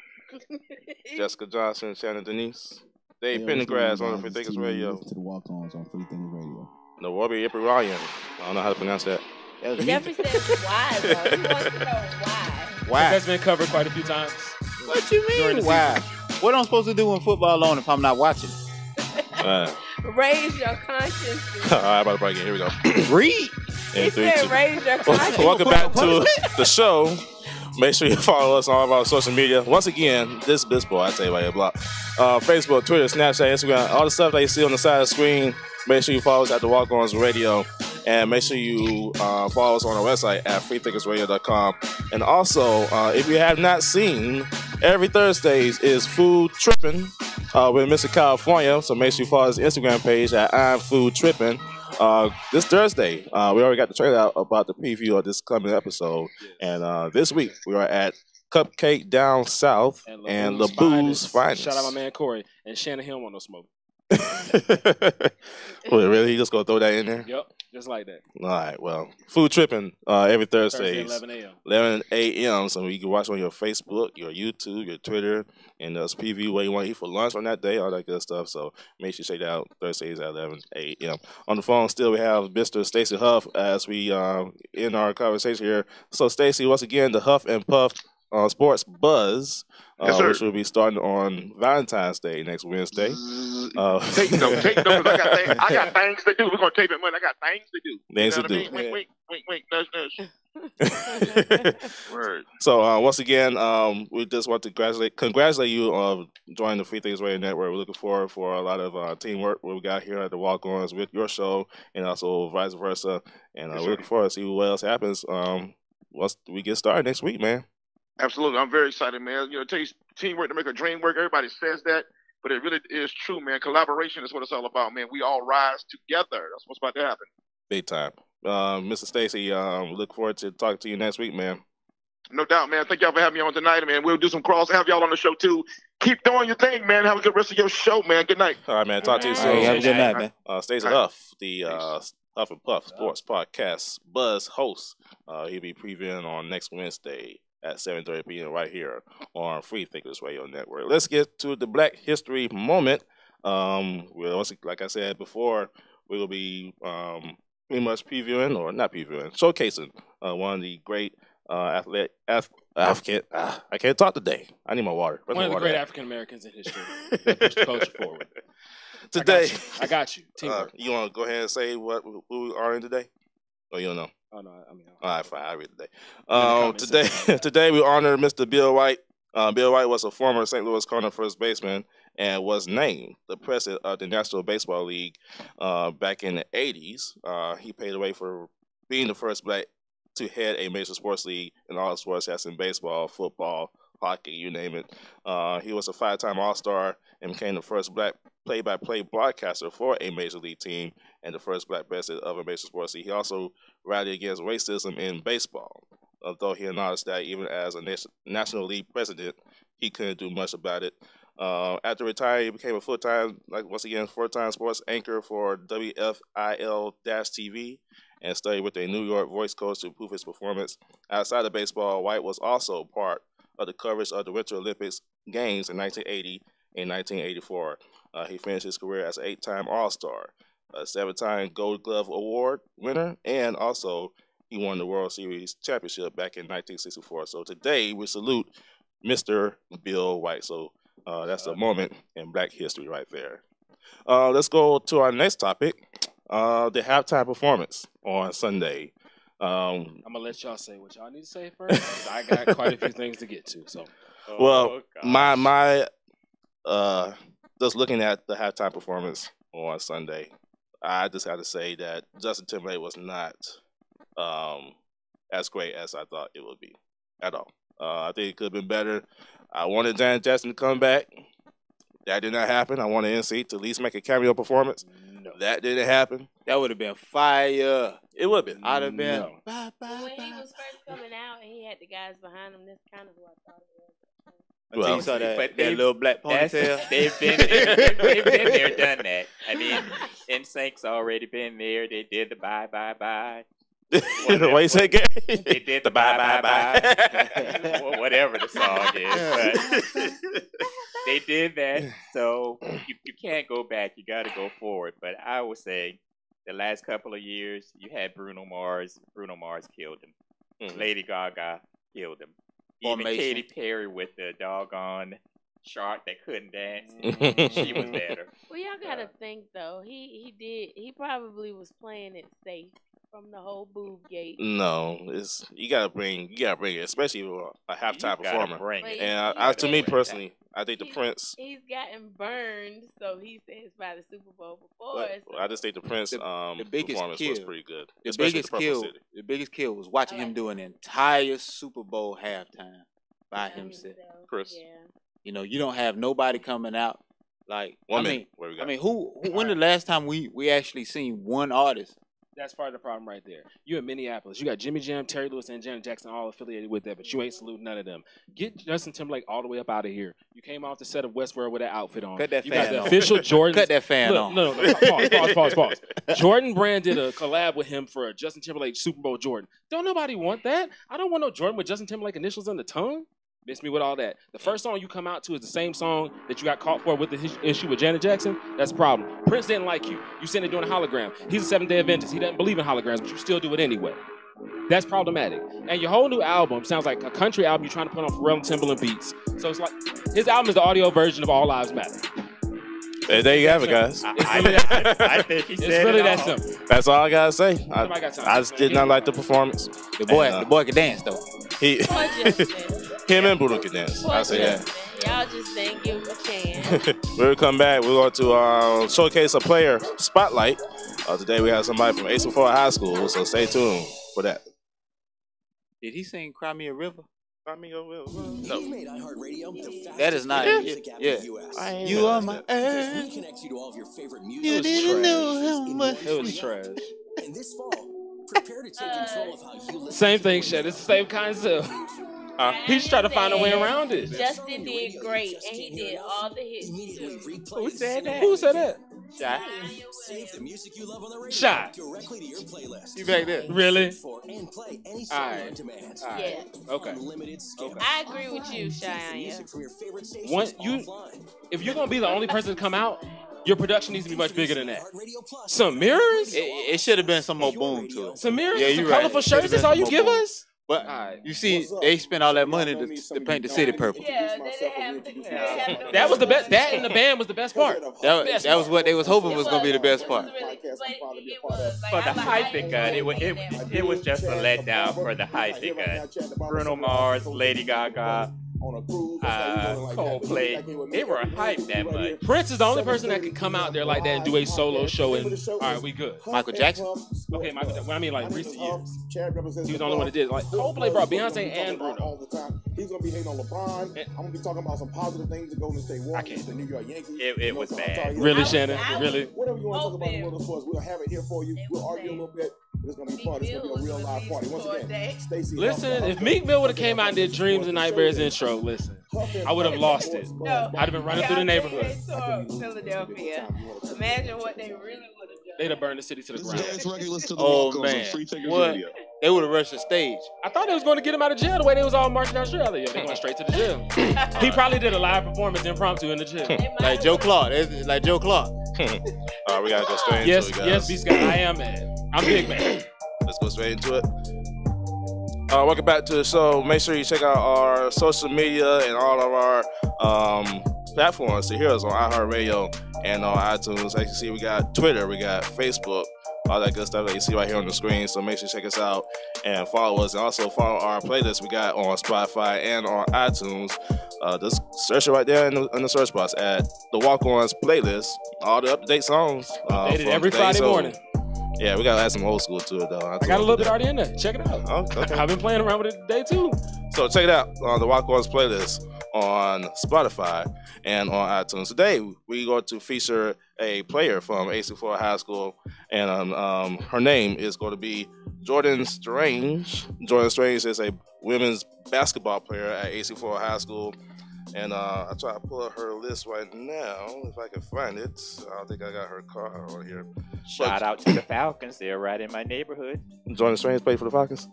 Jessica Johnson, Shannon Denise. Dave Pendergrass on the Freethinkers Radio. To the Walk Ons on Freethinkers Radio. Nawabi Iparian. I don't know how to pronounce that. Jeffrey says why, though. He wants to know why. Why? That's been covered quite a few times. What you mean? Why? What am I supposed to do when football on if I'm not watching? Raise your conscience. All right, about to break it. Here we go. Read. He said raise your conscience. Welcome back to the show. Make sure you follow us on all of our social media. Once again, this boy, I tell you about your block. Facebook, Twitter, Snapchat, Instagram, all the stuff that you see on the side of the screen. Make sure you follow us at the Walk Ons Radio. And make sure you follow us on our website at freethinkersradio.com. And also, if you have not seen, every Thursdays is Food Trippin' with Mr. California. So make sure you follow his Instagram page at I'm Food Trippin'. This Thursday, we already got the trailer out about the preview of this coming episode. And this week, we are at Cupcake Down South and LeBoo's Finest. Shout out my man Corey. And Shannon, he don't want no smoke. Wait, really? You just gonna throw that in there? Yep, just like that. All right, well, Food Trippin' every Thursday, 11 a.m. 11 a.m. So you can watch on your Facebook, your YouTube, your Twitter, and us preview what you want to eat for lunch on that day, all that good stuff. So make sure you check that out Thursdays at 11 a.m. On the phone still we have Mr. Stacey Huff as we end our conversation here. So Stacey, once again, the Huff and Puff Sports Buzz, yes, which will be starting on Valentine's Day next Wednesday. Take them, because I got things to do. We're gonna tape it, man. I got things to do. Things to do. Wink, nudge. Word. So once again, we just want to congratulate you on joining the Freethinkers Radio Network. We're looking forward for a lot of teamwork we got here at the Walk Ons with your show, and also vice versa. And we're looking forward to see what else happens once we get started next week, man. Absolutely. I'm very excited, man. You know, it takes teamwork to make a dream work. Everybody says that, but it really is true, man. Collaboration is what it's all about, man. We all rise together. That's what's about to happen. Big time. Mr. Stacey, look forward to talking to you next week, man. No doubt, man. Thank y'all for having me on tonight, man. We'll do some cross. Have y'all on the show too. Keep doing your thing, man. Have a good rest of your show, man. Good night. All right, man. Talk to you soon. All right, have a good night, man. Stacey Huff, the Huff and Puff Sports Podcast Buzz host. He'll be previewing on next Wednesday at 7:30 p.m. right here on Freethinkers Radio Network. Let's get to the Black History moment. We'll also, like I said before, we will be pretty much showcasing one of the great I can't talk today. I need my water. One of the great African Americans in history that pushed the culture forward. Today, I got you. Teamwork. You want to go ahead and say who we are in today? Or you don't know? Oh no, I mean. All right, fine. I read today we honor Mr. Bill White. Bill White was a former St. Louis Cardinal first baseman and was named the president of the National Baseball League back in the 80s. He paved the way for being the first black to head a major sports league in all sports, as in baseball, football, hockey, you name it. He was a 5-time All-Star and became the first black play-by-play broadcaster for a major league team and the first black president of a major sports league. He also rallied against racism in baseball, although he acknowledged that even as a National League president, he couldn't do much about it. After retiring, he became a full-time, four-time sports anchor for WFIL-TV and studied with a New York voice coach to improve his performance. Outside of baseball, White was also part of the coverage of the Winter Olympics Games in 1980 and 1984. He finished his career as an 8-time All-Star, a 7-time Gold Glove Award winner, and also he won the World Series championship back in 1964. So today we salute Mr. Bill White. So that's a moment in Black history right there. Let's go to our next topic, the halftime performance on Sunday. I'm gonna let y'all say what y'all need to say first, because I got quite a few things to get to. So, my just looking at the halftime performance on Sunday, I just had to say that Justin Timberlake was not as great as I thought it would be at all. I think it could have been better. I wanted Janet Jackson to come back. That did not happen. I wanted NC to at least make a cameo performance. No. That didn't happen. That would have been fire. It would have been. I'd have been. No. When he was first coming out and he had the guys behind him, that's kind of who I thought it was. Well, you saw that little black ponytail. They've been there, done that. I mean, NSYNC's already been there. They did the bye, bye, bye. What you say, Gary? They did the bye, bye, bye. Whatever the song is. But they did that. So you can't go back. You got to go forward. But I would say the last couple of years, you had Bruno Mars. Bruno Mars killed him. Mm-hmm. Lady Gaga killed him. Even Katy Perry with the doggone shark that couldn't dance. She was better. Well, y'all gotta think though. He probably was playing it safe from the whole boob gate. No, you gotta bring it, especially a halftime performer. And to me personally, I think the Prince. He's gotten burned, so he says by the Super Bowl before. So I just think the Prince the performance was pretty good. The biggest kill was watching him do an entire Super Bowl halftime by himself. Chris, you know, you don't have nobody coming out like. When the last time we actually seen one artist? That's part of the problem right there. You in Minneapolis. You got Jimmy Jam, Terry Lewis, and Janet Jackson all affiliated with that, but you ain't saluting none of them. Get Justin Timberlake all the way up out of here. You came off the set of Westworld with that outfit on. Cut that you fan got the on. Official Jordan. Cut that fan on. No. Pause. Jordan Brand did a collab with him for a Justin Timberlake Super Bowl Jordan. Don't nobody want that. I don't want no Jordan with Justin Timberlake initials on the tongue. Miss me with all that. The first song you come out to is the same song that you got caught for with the issue with Janet Jackson. That's a problem. Prince didn't like you. You sent it doing a hologram. He's a Seventh-day Adventist. He doesn't believe in holograms, but you still do it anyway. That's problematic. And your whole new album sounds like a country album you're trying to put on Pharrell and Timbaland beats. So it's like his album is the audio version of All Lives Matter. Hey, there you have it, guys. I think he said it's really that simple. That's all I gotta say. I just did not like the performance. The boy could dance though. Him and Bruno can dance. I say that. Y'all just didn't give him a chance. When we come back, we're going to showcase a player spotlight. Today we have somebody from Ace Before High School, so stay tuned for that. Did he sing Cry Me a River? Cry Me a River? No. The that is not it. Yeah. You are my earth. We connect you to all of your favorite music. You didn't know how much. It was trash. And this fall, prepare to take control of how you listen. Same thing, shit. It's the same concept. He's trying to find a way around it. Justin did great, and he did all the hits too. Who said that? Who said that? Shy. Save the music you love on the radio Shy. directly to your playlist. You back there? Really? For and play any All song right. on demand. Yeah, Okay. Unlimited skip. I agree with you, Cheyenne. Music from your favorite stations offline. If you're gonna be the only person to come out, your production needs to be much bigger than that. Radio Plus. Some mirrors, It should have been some more boom to it. some mirrors, Yeah, some you're right. colorful Should've shirts. been That's all some you more give boom. us. But Alright. you see, they spent all that money to paint the city purple. Yeah, they didn't have to. That was the best. That and the band was the best part. That was what they was hoping was gonna be the best part. For the hype it got, it was just a letdown for the hype it got. Bruno Mars, Lady Gaga, Coldplay, they were hyped that much. Prince is the only person that could come out there like that and do a solo show and all right, we good. Michael Jackson? Okay, Michael Jackson. I mean, like recent years. He was the only one that did. Like Coldplay brought Beyonce and Bruno. He's gonna be hating on LeBron. I'm gonna be talking about some positive things that Golden State Warriors, the New York Yankees. It was bad. Really, Shannon? Really? Whatever you want to talk about in the world of sports, we'll have it here for you. We'll argue a little bit. It's gonna be fun. It's gonna be a real live party. Once again, Stacey. Listen, if Meek Mill would have came out and did Dreams and Nightmares intro, listen, I would have lost it. I'd have been running through the neighborhood. Philadelphia. Imagine what they really would have done. They'd have burned the city to the ground. Oh man, what? They would have rushed the stage. I thought they was going to get him out of jail the way they was all marching down the street. They going straight to the jail. He probably did a live performance impromptu in the jail. Like Joe Clark. It's like Joe Clark. All right, we gotta go straight into it, guys. Yes, B. Scott, I am mad. I'm big man. Let's go straight into it. Welcome back to the show. Make sure you check out our social media and all of our platforms to hear us on iHeartRadio and on iTunes. As you see, we got Twitter, we got Facebook, all that good stuff that you see right here on the screen. So make sure you check us out and follow us. And also follow our playlist we got on Spotify and on iTunes. Just search it right there in the search box at the Walk Ons playlist. All the up-to-date songs. Updated every Friday morning. Yeah, we gotta add some old school to it though. I got a little bit already in there. Check it out. Okay. I've been playing around with it today too. So check it out on the Walk Ons playlist on Spotify and on iTunes. Today we're going to feature a player from AC4 High School, and her name is going to be Jordan Strange. Jordan Strange is a women's basketball player at AC4 High School. And I try to pull up her list right now, if I can find it. I don't think I got her card on here. Shout out to the Falcons. They're right in my neighborhood. Jordan Strange played for the Falcons?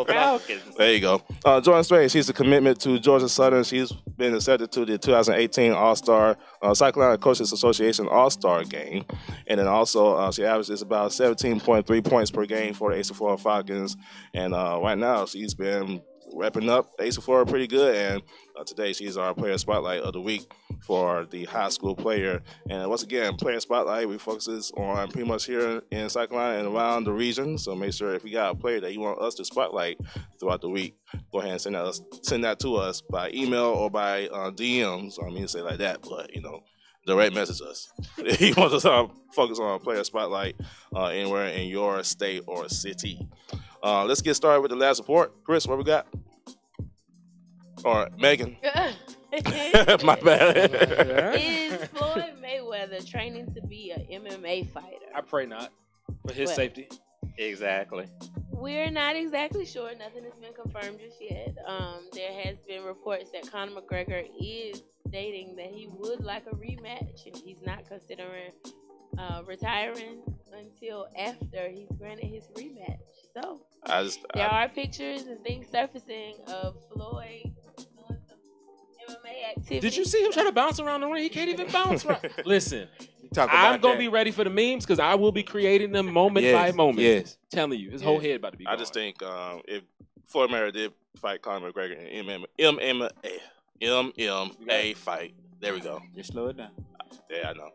Falcons. There you go. Jordan Strange, she's a commitment to Georgia Southern. She's been accepted to the 2018 All-Star, South Carolina Coaches Association All-Star game. And then also, she averages about 17.3 points per game for the AC4 Falcons. And right now, she's been wrapping up AC4 pretty good, and today she's our player spotlight of the week for the high school player. And once again, player spotlight, we focuses on pretty much here in South Carolina and around the region. So make sure if you got a player that you want us to spotlight throughout the week, go ahead and send that to us by email or by DMs. I mean to say like that, but direct message us. If you want us to focus on a player spotlight anywhere in your state or city. Let's get started with the last report. Chris, what we got? Or Megan. My bad. Is Floyd Mayweather training to be an MMA fighter? I pray not, for his safety. Exactly. We're not exactly sure. Nothing has been confirmed just yet. There has been reports that Conor McGregor is stating that he would like a rematch, and he's not considering retiring until after he's granted his rematch. So there are pictures and things surfacing of Floyd doing some MMA activity. Did you see him try to bounce around the ring? He can't even bounce right. Listen, I'm going to be ready for the memes because I will be creating them moment by moment. Yes. Telling you, his whole head about to be gone. I just think if Floyd Mayweather did fight Conor McGregor in MMA fight, there we go. Just slow it down. Yeah, I know.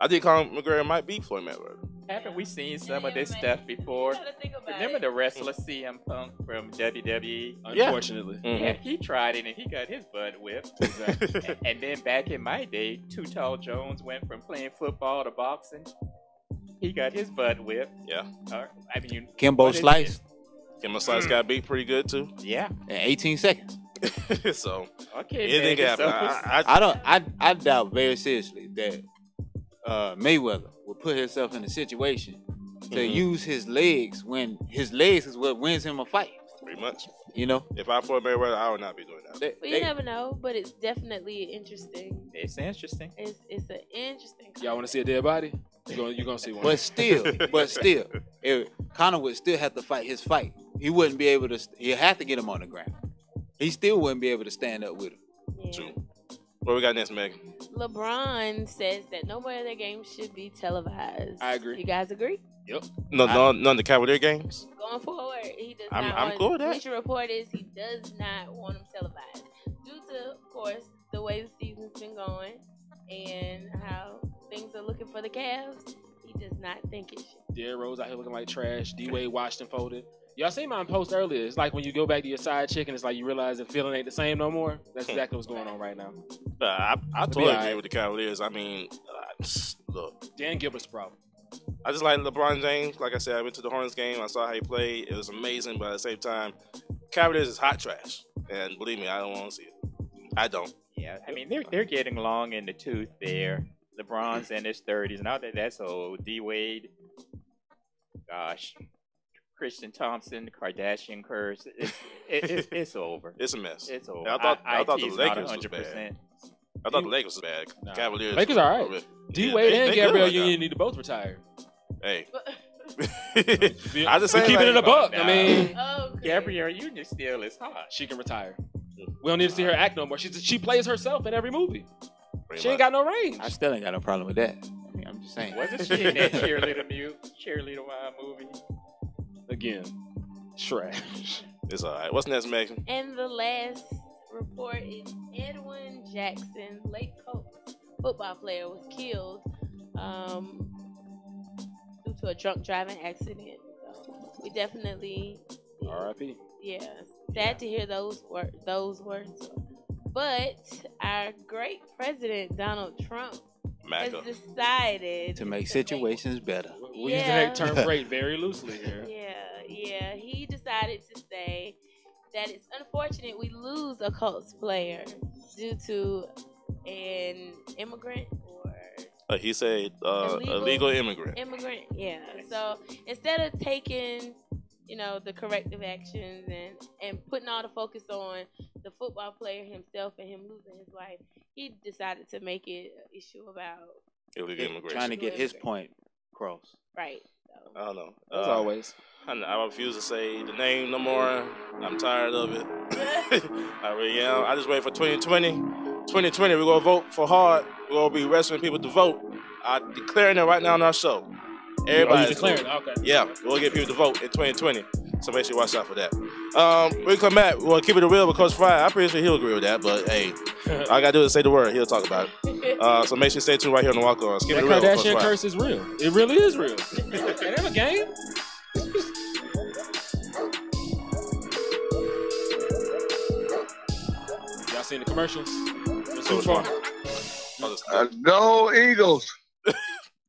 I think Conor McGregor might beat Floyd Mayweather. Haven't we seen some of this stuff before? Remember the wrestler CM Punk from WWE? Unfortunately. Yeah, he tried it and he got his butt whipped. Exactly. And then back in my day, Too Tall Jones went from playing football to boxing. He got his butt whipped. Yeah. Kimbo Slice. Kimbo Slice got beat pretty good too. Yeah. In 18 seconds. So anything can happen. I doubt very seriously that Mayweather will put himself in a situation to use his legs when his legs is what wins him a fight. Pretty much. You know, if I Floyd Mayweather, I would not be doing that. Well, you never know, but it's definitely interesting. It's interesting. It's an interesting. Y'all want to see a dead body? You're gonna see one. But still, Conor would still have to fight his fight. He wouldn't be able to. You have to get him on the ground. He still wouldn't be able to stand up with him. Yeah. True. What we got next, Megan? LeBron says that no more of their games should be televised. I agree. You guys agree? Yep. None of the Cavalier games. Going forward, he does I'm not. cool with that. Recent report is he does not want them televised due to, of course, the way the season's been going and how things are looking for the Cavs. He does not think it should. Derrick Rose out here looking like trash. D-Wade washed and folded. Y'all seen my post earlier. It's like when you go back to your side chick and it's like you realize the feeling ain't the same no more. That's exactly what's going on right now. I totally agree with the Cavaliers. I mean, look. Dan Gilbert's the problem. I just like LeBron James. Like I said, I went to the Hornets game. I saw how he played. It was amazing, but at the same time, Cavaliers is hot trash. And believe me, I don't want to see it. I don't. Yeah, I mean, they're getting long in the tooth there. LeBron's in his 30s. Now that's old. D-Wade, gosh. Christian Thompson, Kardashian curse. It's over. It's a mess. It's over. I thought the IT's Lakers not was 100%. bad. I thought the Lakers was bad. Nah. Cavaliers. Lakers all right. D-Wade and Gabrielle Union need to both retire. Hey. I just keep it in a buck. I mean, Gabrielle Union still is hot. She can retire. We don't need to see her act no more. She plays herself in every movie. Pretty Ain't got no range. I still ain't got no problem with that. I mean, I'm just saying. Wasn't she in that cheerleader movie? Again, trash. It's all right. What's next, Megan? And the last report is Edwin Jackson, Lake Coast football player, was killed due to a drunk driving accident. So we definitely R.I.P. Yeah, sad to hear those words. But our great president Donald Trump has decided to make situations better. We use the term great very loosely here. Yeah. He decided to say that it's unfortunate we lose a Colts player due to an immigrant or he said illegal immigrant. Yeah. So instead of taking, the corrective actions and putting all the focus on the football player himself and him losing his life, he decided to make it an issue about illegal immigration. Trying to get his point across. Right. So. I don't know. As always. I refuse to say the name no more. I'm tired of it. I really am. I just wait for 2020. 2020, we're going to vote for hard. We're going to be wrestling people to vote. I'm declaring it right now on our show. Everybody's declaring. Okay. Yeah, we'll get people to vote in 2020. So make sure you watch out for that. We'll come back. We'll keep it real with Coach Fry. I'm pretty sure he'll agree with that. But hey, all I got to do is say the word. He'll talk about it. So make sure you stay tuned right here on the Walk Ons. Keep it real. That Kardashian curse is real. It really is real. They have a game. Y'all seen the commercials? Go Eagles.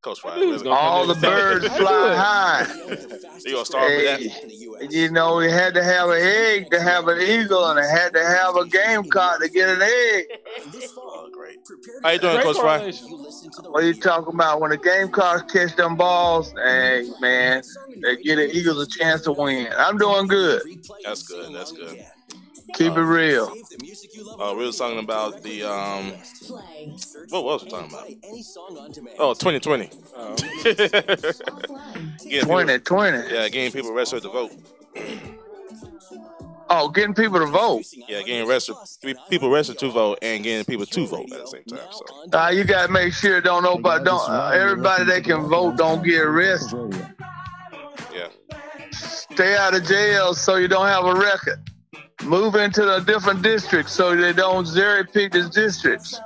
Coach Fry. All the birds fly high. You gonna start with that? We had to have an egg to have an eagle, and I had to have a gamecock to get an egg. Oh, great. How you doing, Coach Fry? What are you talking about? When the Gamecocks catch them balls, hey, man, they get the Eagles a chance to win. I'm doing good. That's good. That's good. Keep it real. We were talking about the what was we talking about? Oh, 2020. 2020. Yeah, getting people registered to vote. Oh, getting people to vote. Yeah, getting people registered to vote and getting people to vote at the same time. So you gotta make sure everybody that can vote don't get arrested. Yeah. Stay out of jail so you don't have a record. Move into a different district so they don't pick the districts.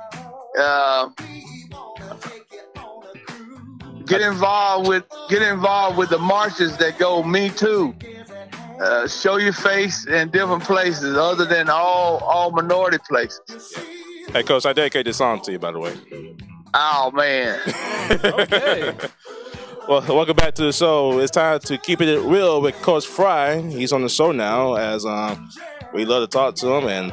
Get involved with the marches that go Me Too. Show your face in different places other than all minority places. Hey, Coach, I dedicate this song to you, by the way. Oh, man. Okay. Well, welcome back to the show. It's time to keep it real with Coach Fry. He's on the show now, as we love to talk to him and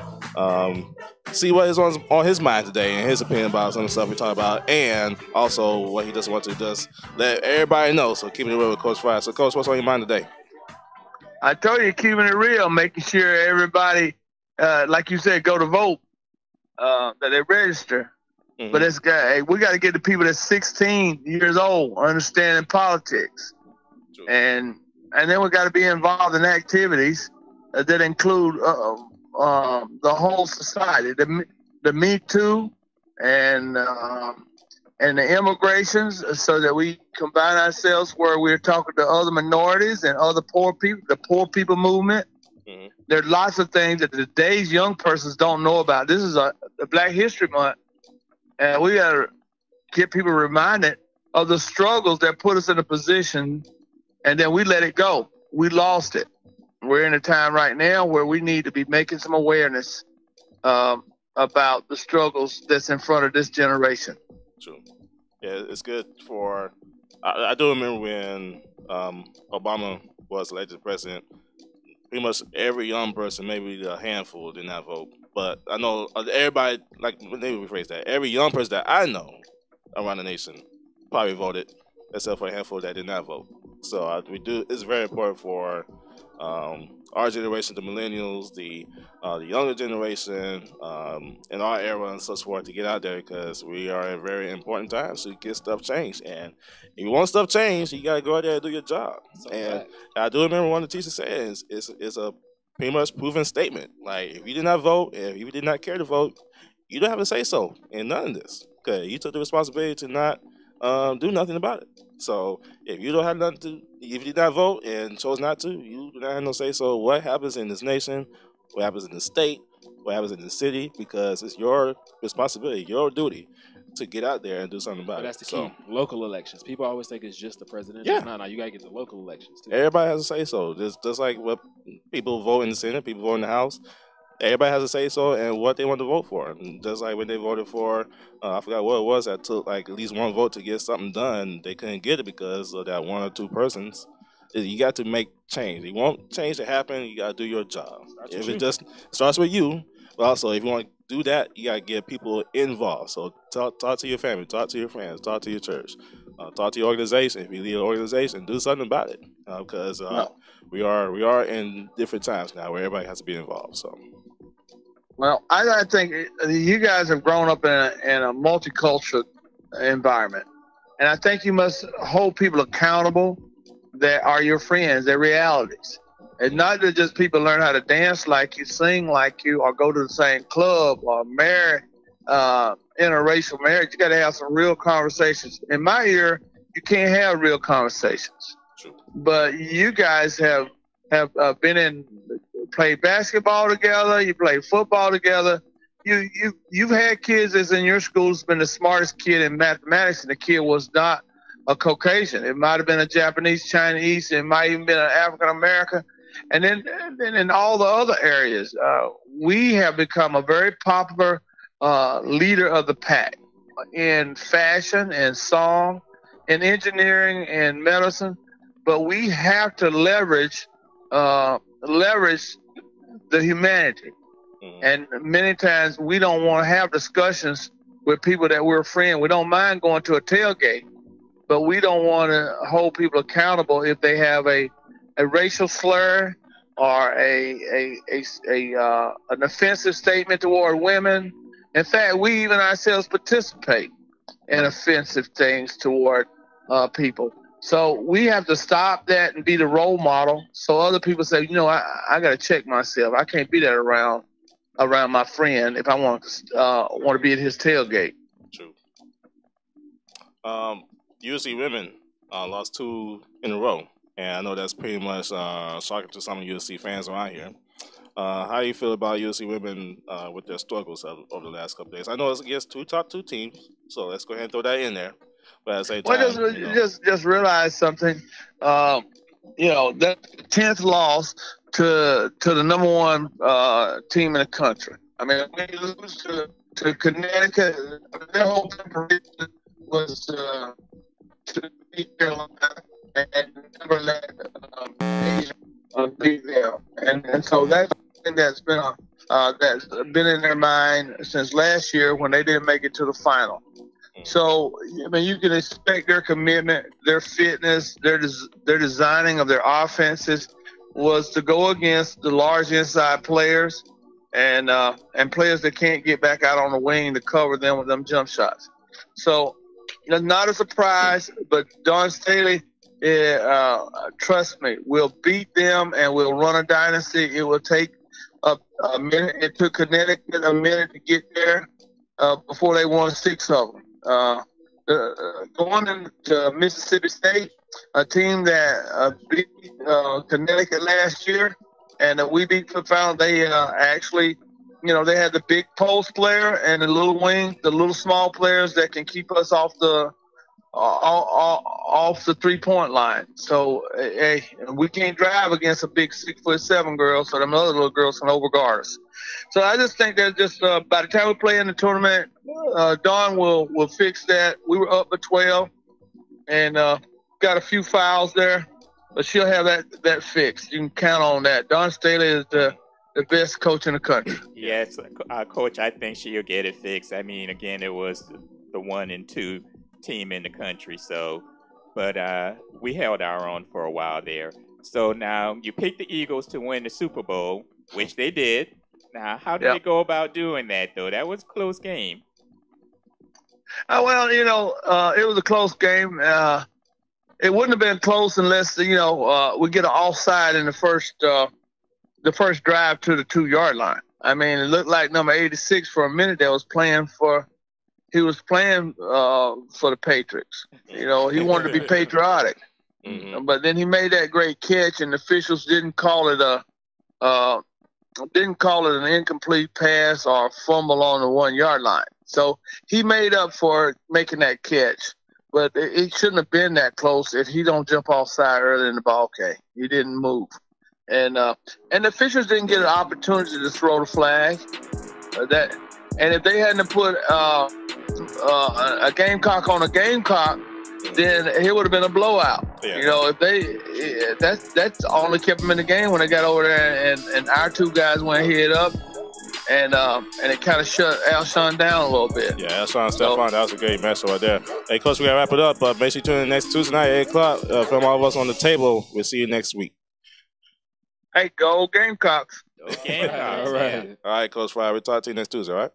see what is on his mind today and his opinion about some of the stuff we talk about, and also what he doesn't want to just let everybody know. So keep it real with Coach Fry. So, Coach, what's on your mind today? I told you, keeping it real, making sure everybody, like you said, go to vote, that they register. Mm-hmm. But we got to get the people that's 16 years old understanding politics, and then we got to be involved in activities that include the whole society, the Me Too, and the immigrations, so that we combine ourselves where we're talking to other minorities and other poor people, the poor people movement. Mm-hmm. There's lots of things that today's young persons don't know about. This is a Black History Month, and we got to get people reminded of the struggles that put us in a position, and then we let it go. We lost it. We're in a time right now where we need to be making some awareness about the struggles that's in front of this generation. True. Yeah, it's good for. I do remember when Obama was elected president. Pretty much every young person, maybe a handful, did not vote. But I know everybody, like, let me rephrase that. Every young person that I know around the nation probably voted, except for a handful that did not vote. So it's very important for our generation, the millennials, the younger generation, in our era and such forth, to get out there, because we are in very important times to get stuff changed. And if you want stuff changed, you got to go out there and do your job. And I do remember one of the teachers saying it's a pretty much proven statement. Like, if you did not vote, if you did not care to vote, you don't have to say so in none of this, because you took the responsibility to not do nothing about it. So if you don't have nothing to, if you did not vote and chose not to, you do not have no say so what happens in this nation, what happens in the state, what happens in the city, because it's your responsibility, your duty to get out there and do something about it. That's the key. Local elections. People always think it's just the president. Yeah. No, you gotta get the local elections too. Everybody has a say so. Just like what people vote in the Senate, people vote in the House. Everybody has a say so and what they want to vote for. And just like when they voted for, I forgot what it was, that took like at least one vote to get something done, they couldn't get it because of that one or two persons. You got to make change. You want change to happen, you got to do your job. If it just starts with you, but also if you want to do that, you got to get people involved. So talk to your family, talk to your friends, talk to your church, talk to your organization. If you lead an organization, do something about it, because we are in different times now where everybody has to be involved. So. Well, I think you guys have grown up in a multicultural environment, and I think you must hold people accountable that are your friends, their realities. It's not that just people learn how to dance like you, sing like you, or go to the same club or marry, interracial marriage. You got to have some real conversations. In my ear, you can't have real conversations. True. But you guys have played basketball together, you played football together. You've had kids that's in your school who's been the smartest kid in mathematics, and the kid was not a Caucasian. It might have been a Japanese, Chinese, it might even been an African American. And then in all the other areas, we have become a very popular leader of the pack in fashion and song, in engineering and medicine. But we have to leverage the humanity. Mm-hmm. And many times we don't want to have discussions with people that we're friends. We don't mind going to a tailgate, but we don't want to hold people accountable if they have a racial slur or an offensive statement toward women. In fact, we even ourselves participate in offensive things toward people. So we have to stop that and be the role model, so other people say, I got to check myself. I can't be that around my friend if I want to be at his tailgate. True. USC women lost 2 in a row, and I know that's pretty much shocking to some of USC fans around here. How do you feel about USC women with their struggles over the last couple of days? I know it's against top two teams, so let's go ahead and throw that in there. But at the same time, just realize something. That 10th loss to the number 1 team in the country. I mean, we lose to Connecticut. Their whole preparation was to beat Carolina and never let Asia beat them. And so that's something that's been in their mind since last year when they didn't make it to the final. So, I mean, you can expect their commitment, their fitness, their designing of their offenses was to go against the large inside players and players that can't get back out on the wing to cover them with them jump shots. So not a surprise, but Don Staley, trust me, we'll beat them and we'll run a dynasty. It will take a minute. It took Connecticut a minute to get there before they won 6 of them. Going into Mississippi State, a team that beat Connecticut last year, and we beat the final. They actually, they had the big post player and the little wing, the little small players that can keep us off the 3-point line. So hey, we can't drive against a big 6'7" girl, so them other little girls can overguard us. So I just think that just by the time we play in the tournament, Dawn will fix that. We were up by 12 and got a few fouls there, but she'll have that fixed. You can count on that. Dawn Staley is the best coach in the country. Yes, Coach, I think she'll get it fixed. I mean, again, it was the 1 and 2 team in the country. So, but we held our own for a while there. So now you picked the Eagles to win the Super Bowl, which they did. Now, how did they go about doing that, though? That was a close game. Well, it was a close game. It wouldn't have been close unless, we get an offside in the first drive to the 2-yard line. I mean, it looked like number 86 for a minute that was playing for the Patriots. He wanted to be patriotic. Mm-hmm. But then he made that great catch, and the officials didn't call it an incomplete pass or a fumble on the 1-yard line. So he made up for making that catch. But it shouldn't have been that close if he don't jump offside early in the ball game. He didn't move. And the officials didn't get an opportunity to throw the flag. And if they hadn't put a Gamecock on a Gamecock, then it would have been a blowout. Yeah. If that's only kept them in the game when they got over there, and our 2 guys went head up, and it kind of shut Alshon down a little bit. Yeah, Alshon Stephon, that was a great match right there. Hey, Coach, we got to wrap it up, but make sure you tune in next Tuesday night at 8 o'clock. From all of us on the table, we'll see you next week. Hey, go Gamecocks. Go Gamecocks. All right, Coach Fry, we'll talk to you next Tuesday, all right?